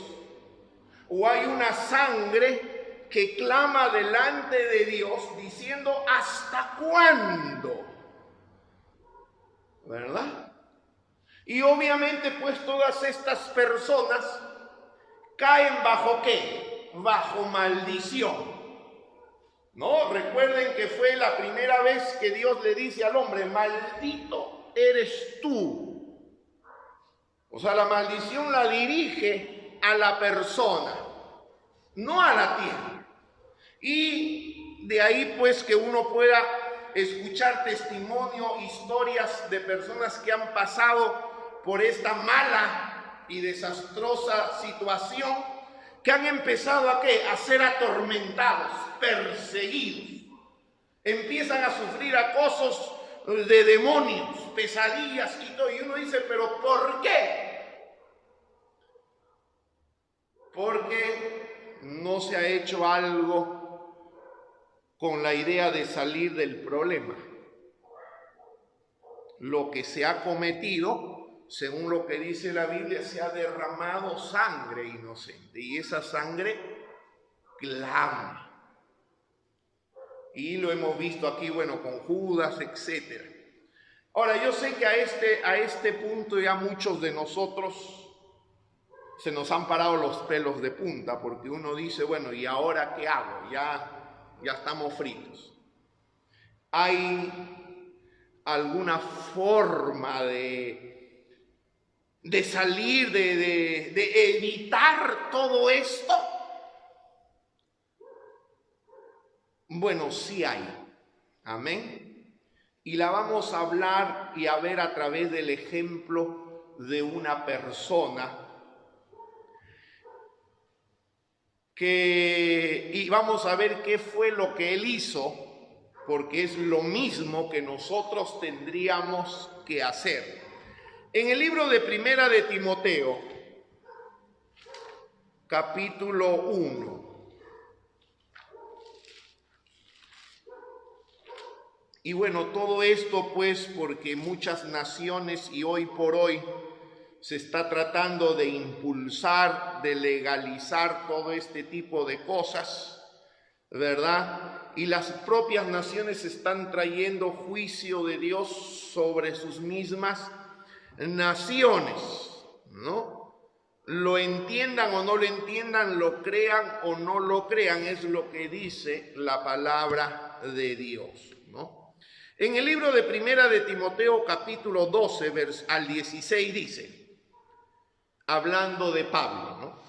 o hay una sangre que clama delante de Dios diciendo ¿hasta cuándo? ¿Verdad? Y obviamente pues todas estas personas caen bajo ¿qué? Bajo maldición, ¿no? Recuerden que fue la primera vez que Dios le dice al hombre, maldito eres tú. O sea, la maldición la dirige a la persona, no a la tierra. Y de ahí pues que uno pueda escuchar testimonio, historias de personas que han pasado por esta mala y desastrosa situación, que han empezado ¿a qué? A ser atormentados, perseguidos. Empiezan a sufrir acosos de demonios, pesadillas y todo. Y uno dice, ¿pero por qué? Porque no se ha hecho algo con la idea de salir del problema. Lo que se ha cometido, según lo que dice la Biblia, se ha derramado sangre inocente y esa sangre clama. Y lo hemos visto aquí, bueno, con Judas, etc. Ahora, yo sé que a este punto ya muchos de nosotros se nos han parado los pelos de punta, porque uno dice, bueno, ¿y ahora qué hago? Ya estamos fritos. ¿Hay alguna forma de salir, de evitar todo esto? Bueno, sí hay. Amén. Y la vamos a hablar y a ver a través del ejemplo de una persona y vamos a ver qué fue lo que él hizo, porque es lo mismo que nosotros tendríamos que hacer. En el libro de Primera de Timoteo, capítulo 1. Y bueno, todo esto pues porque muchas naciones y hoy por hoy se está tratando de impulsar, de legalizar todo este tipo de cosas, ¿verdad? Y las propias naciones están trayendo juicio de Dios sobre sus mismas, naciones, ¿no? Lo entiendan o no lo entiendan, lo crean o no lo crean, es lo que dice la palabra de Dios, ¿no? En el libro de Primera de Timoteo, capítulo 12, al 16 dice, hablando de Pablo, ¿no?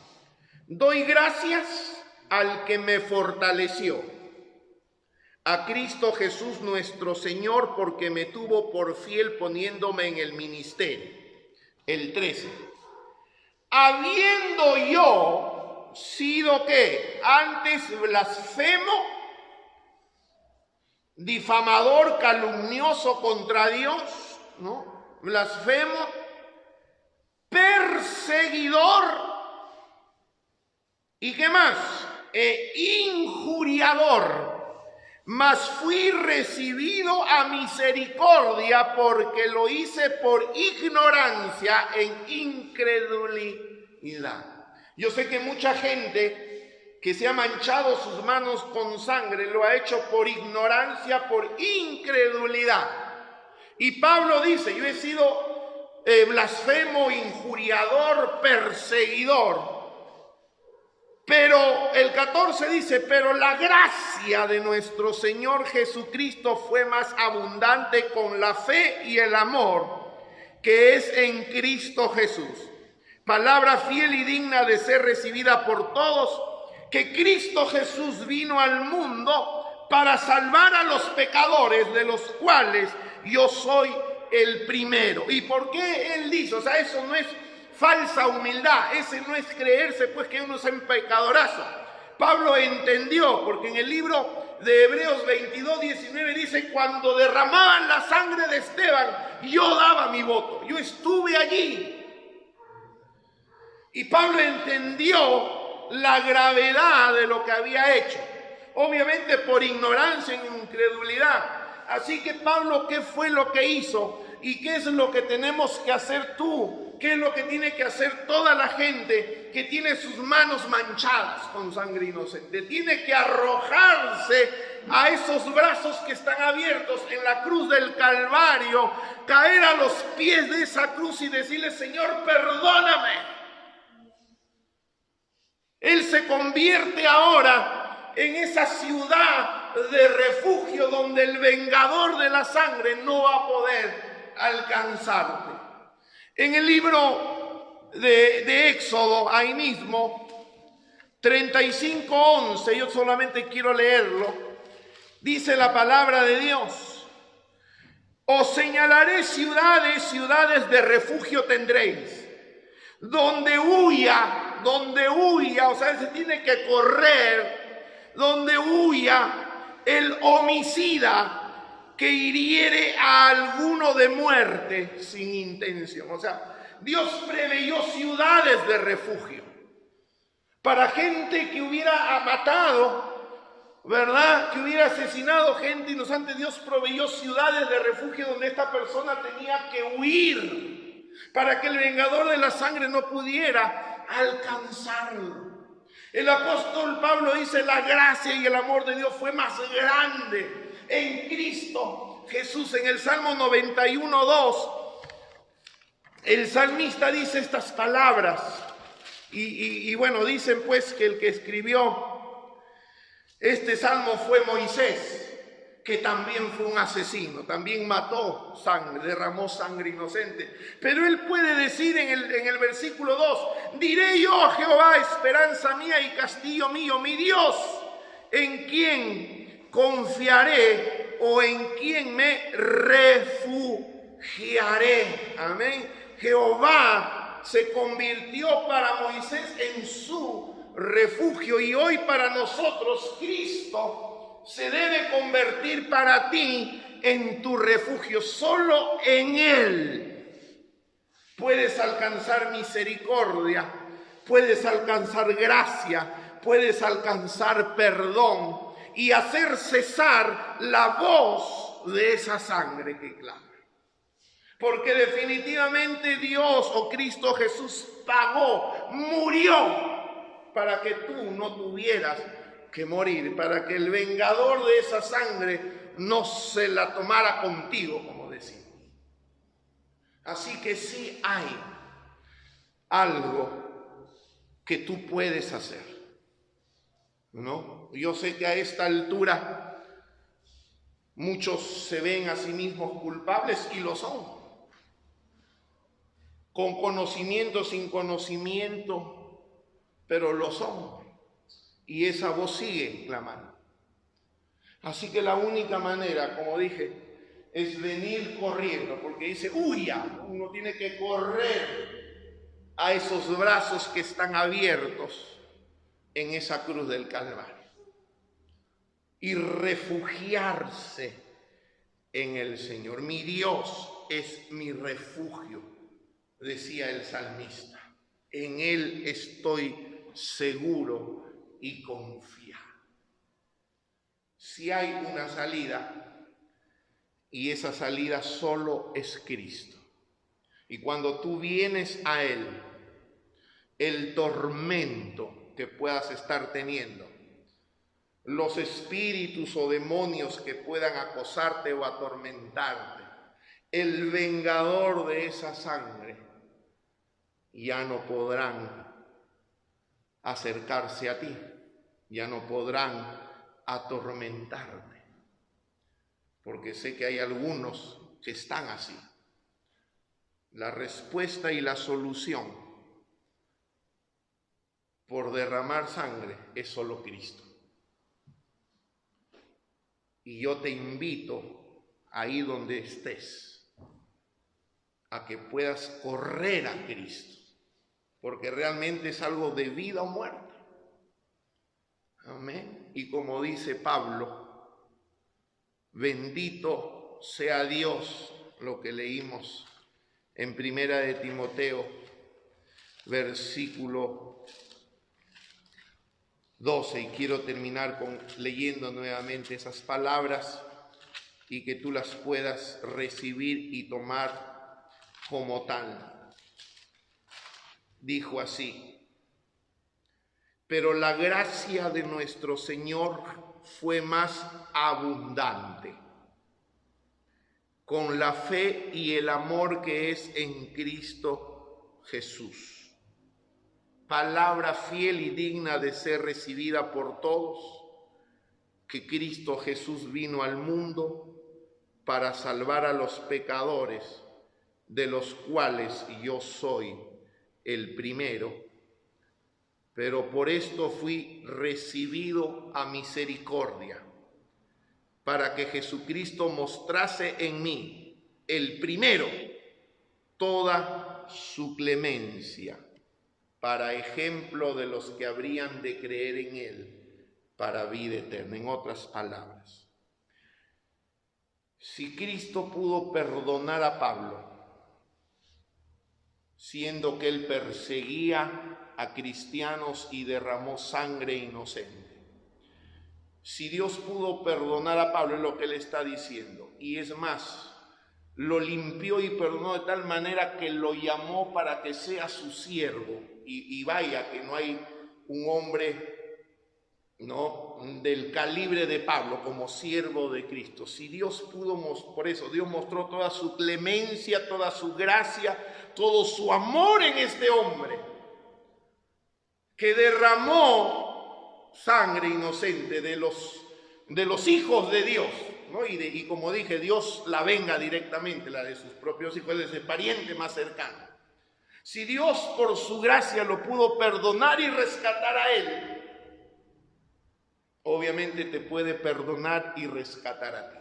Doy gracias al que me fortaleció, a Cristo Jesús nuestro Señor, porque me tuvo por fiel poniéndome en el ministerio. El 13. Habiendo yo sido, ¿qué? Antes blasfemo, difamador, calumnioso contra Dios, ¿no? Blasfemo, perseguidor, ¿y qué más? Injuriador. Mas fui recibido a misericordia porque lo hice por ignorancia en incredulidad. Yo sé que mucha gente que se ha manchado sus manos con sangre lo ha hecho por ignorancia, por incredulidad. Y Pablo dice, yo he sido blasfemo, injuriador, perseguidor. Pero el 14 dice, pero la gracia de nuestro Señor Jesucristo fue más abundante con la fe y el amor que es en Cristo Jesús. Palabra fiel y digna de ser recibida por todos, que Cristo Jesús vino al mundo para salvar a los pecadores, de los cuales yo soy el primero. ¿Y por qué él dice? O sea, eso no es falsa humildad, ese no es creerse pues que uno es un pecadorazo. Pablo entendió, porque en el libro de Hebreos 22, 19 dice, cuando derramaban la sangre de Esteban, yo daba mi voto, yo estuve allí. Y Pablo entendió la gravedad de lo que había hecho, obviamente por ignorancia e incredulidad. Así que Pablo, ¿qué fue lo que hizo? ¿Y qué es lo que tenemos que hacer tú? ¿Qué es lo que tiene que hacer toda la gente que tiene sus manos manchadas con sangre inocente? Tiene que arrojarse a esos brazos que están abiertos en la cruz del Calvario, caer a los pies de esa cruz y decirle, Señor, perdóname. Él se convierte ahora en esa ciudad de refugio donde el vengador de la sangre no va a poder alcanzarte. En el libro de Éxodo, ahí mismo, 35:11, yo solamente quiero leerlo, dice la palabra de Dios, os señalaré ciudades, ciudades de refugio tendréis, donde huya, o sea, se tiene que correr, donde huya el homicida que hiriere a alguno de muerte sin intención. O sea, Dios preveyó ciudades de refugio para gente que hubiera matado, ¿verdad? Que hubiera asesinado gente inocente. Dios proveyó ciudades de refugio donde esta persona tenía que huir para que el vengador de la sangre no pudiera alcanzarlo. El apóstol Pablo dice, la gracia y el amor de Dios fue más grande en Cristo Jesús. En el Salmo 91:2, el salmista dice estas palabras. Y bueno, dicen pues que el que escribió este salmo fue Moisés, que también fue un asesino, también mató sangre, derramó sangre inocente. Pero él puede decir en el versículo 2, diré yo a Jehová, esperanza mía y castillo mío, mi Dios, en quien confiaré o en quien me refugiaré. Amén. Jehová se convirtió para Moisés en su refugio, y hoy para nosotros Cristo se debe convertir para ti en tu refugio. Solo en Él puedes alcanzar misericordia, puedes alcanzar gracia, puedes alcanzar perdón y hacer cesar la voz de esa sangre que clama. Porque definitivamente Dios o Cristo Jesús pagó, murió para que tú no tuvieras que morir, para que el vengador de esa sangre no se la tomara contigo, como decimos. Así que sí hay algo que tú puedes hacer, ¿no? Yo sé que a esta altura muchos se ven a sí mismos culpables y lo son. Con conocimiento, sin conocimiento, pero lo son. Y esa voz sigue clamando. Así que la única manera, como dije, es venir corriendo, porque dice, huya. Uno tiene que correr a esos brazos que están abiertos en esa cruz del Calvario y refugiarse en el Señor. Mi Dios es mi refugio, decía el salmista. En Él estoy seguro y confiado. Si hay una salida, y esa salida solo es Cristo. Y cuando tú vienes a Él, el tormento que puedas estar teniendo, los espíritus o demonios que puedan acosarte o atormentarte, el vengador de esa sangre, ya no podrán acercarse a ti, ya no podrán atormentarte, porque sé que hay algunos que están así. La respuesta y la solución por derramar sangre es solo Cristo. Y yo te invito, ahí donde estés, a que puedas correr a Cristo, porque realmente es algo de vida o muerte. Amén. Y como dice Pablo, bendito sea Dios, lo que leímos en Primera de Timoteo, versículo 12, y quiero terminar leyendo nuevamente esas palabras y que tú las puedas recibir y tomar como tal. Dijo así: pero la gracia de nuestro Señor fue más abundante, con la fe y el amor que es en Cristo Jesús. Palabra fiel y digna de ser recibida por todos, que Cristo Jesús vino al mundo para salvar a los pecadores, de los cuales yo soy el primero. Pero por esto fui recibido a misericordia, para que Jesucristo mostrase en mí, el primero, toda su clemencia, para ejemplo de los que habrían de creer en Él para vida eterna. En otras palabras, si Cristo pudo perdonar a Pablo, siendo que él perseguía a cristianos y derramó sangre inocente, si Dios pudo perdonar a Pablo, es lo que él está diciendo, y es más, lo limpió y perdonó de tal manera que lo llamó para que sea su siervo. Y vaya que no hay un hombre, ¿no?, del calibre de Pablo como siervo de Cristo. Si Dios pudo, por eso Dios mostró toda su clemencia, toda su gracia, todo su amor en este hombre, que derramó sangre inocente de los hijos de Dios, ¿no? Y como dije, Dios la venga directamente, la de sus propios hijos, es el pariente más cercano. Si Dios por su gracia lo pudo perdonar y rescatar a él, obviamente te puede perdonar y rescatar a ti.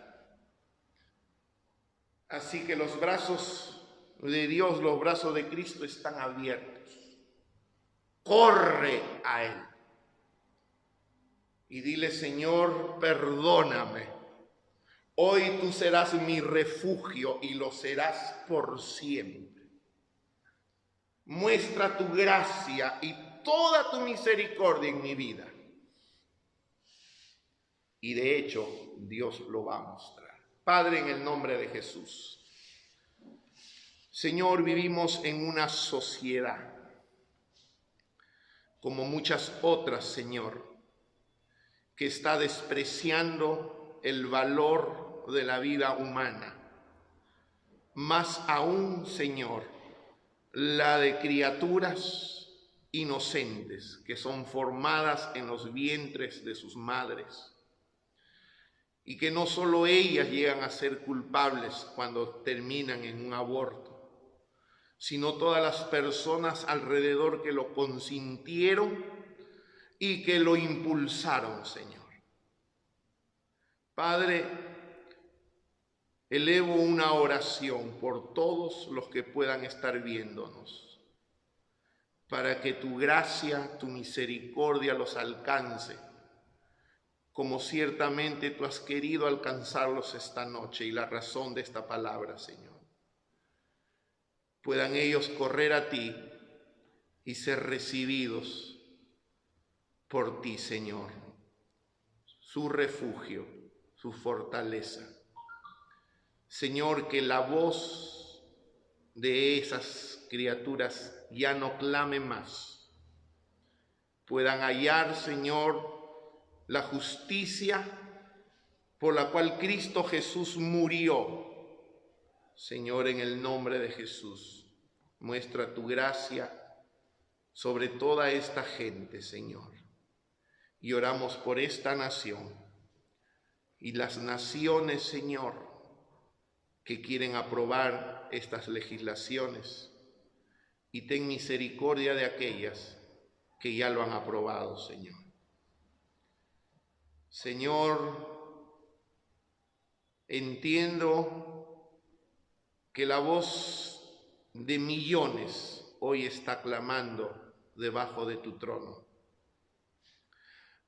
Así que los brazos de Dios, los brazos de Cristo están abiertos. Corre a Él y dile: Señor, perdóname. Hoy tú serás mi refugio y lo serás por siempre. Muestra tu gracia y toda tu misericordia en mi vida. Y de hecho, Dios lo va a mostrar. Padre, en el nombre de Jesús. Señor, vivimos en una sociedad, como muchas otras, Señor, que está despreciando el valor de la vida humana, más aún, Señor, la de criaturas inocentes que son formadas en los vientres de sus madres, y que no solo ellas llegan a ser culpables cuando terminan en un aborto, sino todas las personas alrededor que lo consintieron y que lo impulsaron, Señor. Padre, elevo una oración por todos los que puedan estar viéndonos, para que tu gracia, tu misericordia los alcance, como ciertamente tú has querido alcanzarlos esta noche, y la razón de esta palabra, Señor. Puedan ellos correr a ti y ser recibidos por ti, Señor, su refugio, su fortaleza. Señor, que la voz de esas criaturas ya no clame más. Puedan hallar, Señor, la justicia por la cual Cristo Jesús murió. Señor, en el nombre de Jesús, muestra tu gracia sobre toda esta gente, Señor. Y oramos por esta nación y las naciones, Señor, que quieren aprobar estas legislaciones. Y ten misericordia de aquellas que ya lo han aprobado, Señor. Señor, entiendo que la voz de millones hoy está clamando debajo de tu trono.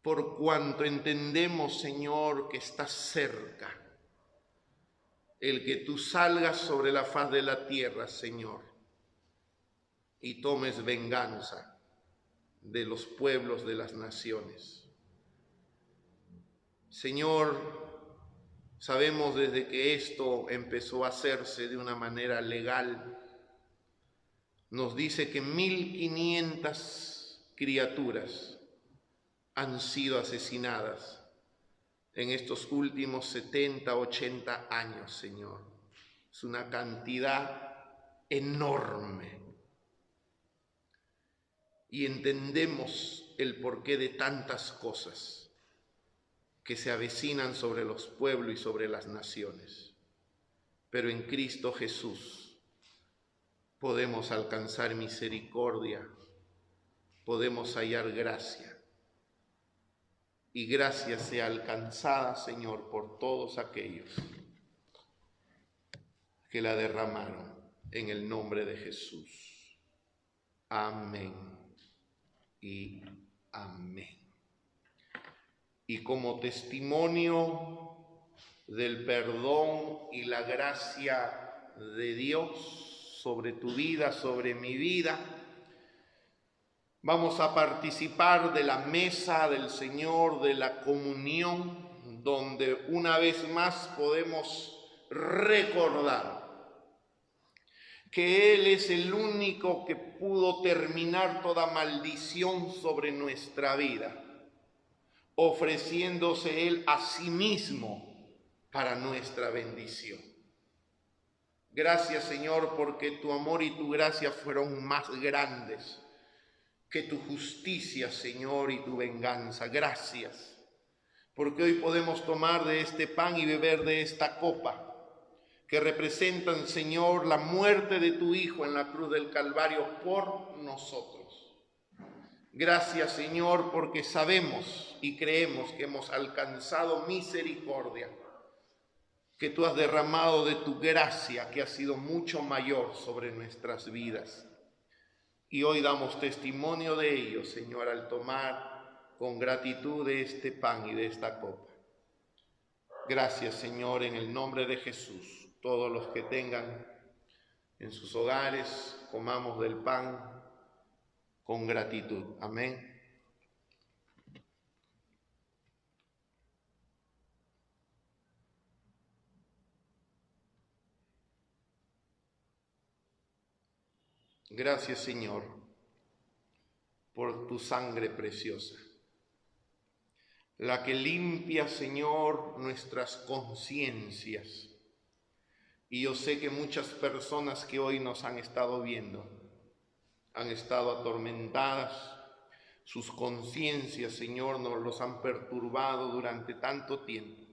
Por cuanto entendemos, Señor, que estás cerca el que tú salgas sobre la faz de la tierra, Señor, y tomes venganza de los pueblos de las naciones. Señor, sabemos desde que esto empezó a hacerse de una manera legal, nos dice que 1500 criaturas han sido asesinadas en estos últimos 70, 80 años, Señor. Es una cantidad enorme. Y entendemos el porqué de tantas cosas que se avecinan sobre los pueblos y sobre las naciones. Pero en Cristo Jesús podemos alcanzar misericordia, podemos hallar gracia. Y gracia sea alcanzada, Señor, por todos aquellos que la derramaron en el nombre de Jesús. Amén y amén. Y como testimonio del perdón y la gracia de Dios sobre tu vida, sobre mi vida, vamos a participar de la mesa del Señor, de la comunión, donde una vez más podemos recordar que Él es el único que pudo terminar toda maldición sobre nuestra vida, ofreciéndose Él a sí mismo para nuestra bendición. Gracias, Señor, porque tu amor y tu gracia fueron más grandes que tu justicia, Señor, y tu venganza. Gracias, porque hoy podemos tomar de este pan y beber de esta copa, que representan, Señor, la muerte de tu Hijo en la cruz del Calvario por nosotros. Gracias, Señor, porque sabemos y creemos que hemos alcanzado misericordia, que tú has derramado de tu gracia, que ha sido mucho mayor sobre nuestras vidas. Y hoy damos testimonio de ello, Señor, al tomar con gratitud de este pan y de esta copa. Gracias, Señor, en el nombre de Jesús. Todos los que tengan en sus hogares, comamos del pan con gratitud. Amén. Gracias, Señor, por tu sangre preciosa, la que limpia, Señor, nuestras conciencias, Y yo sé que muchas personas que hoy nos han estado viendo han estado atormentadas, sus conciencias, Señor, nos los han perturbado durante tanto tiempo.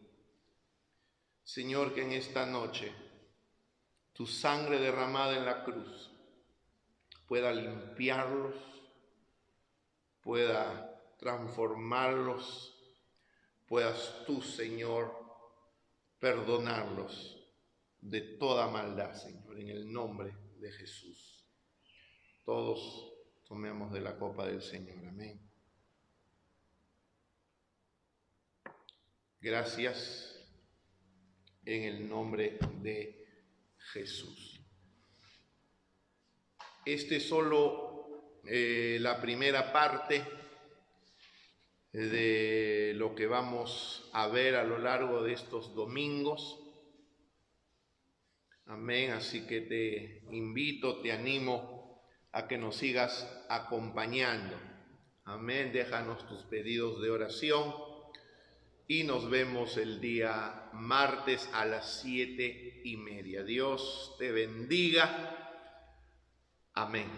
Señor, que en esta noche tu sangre derramada en la cruz pueda limpiarlos, pueda transformarlos, puedas tú, Señor, perdonarlos de toda maldad, Señor, en el nombre de Jesús. Todos tomemos de la copa del Señor. Amén. Gracias en el nombre de Jesús. Este es solo la primera parte de lo que vamos a ver a lo largo de estos domingos. Amén. Así que te invito, te animo a que nos sigas acompañando. Amén. Déjanos tus pedidos de oración y nos vemos el día martes a las 7:30. Dios te bendiga. Amén.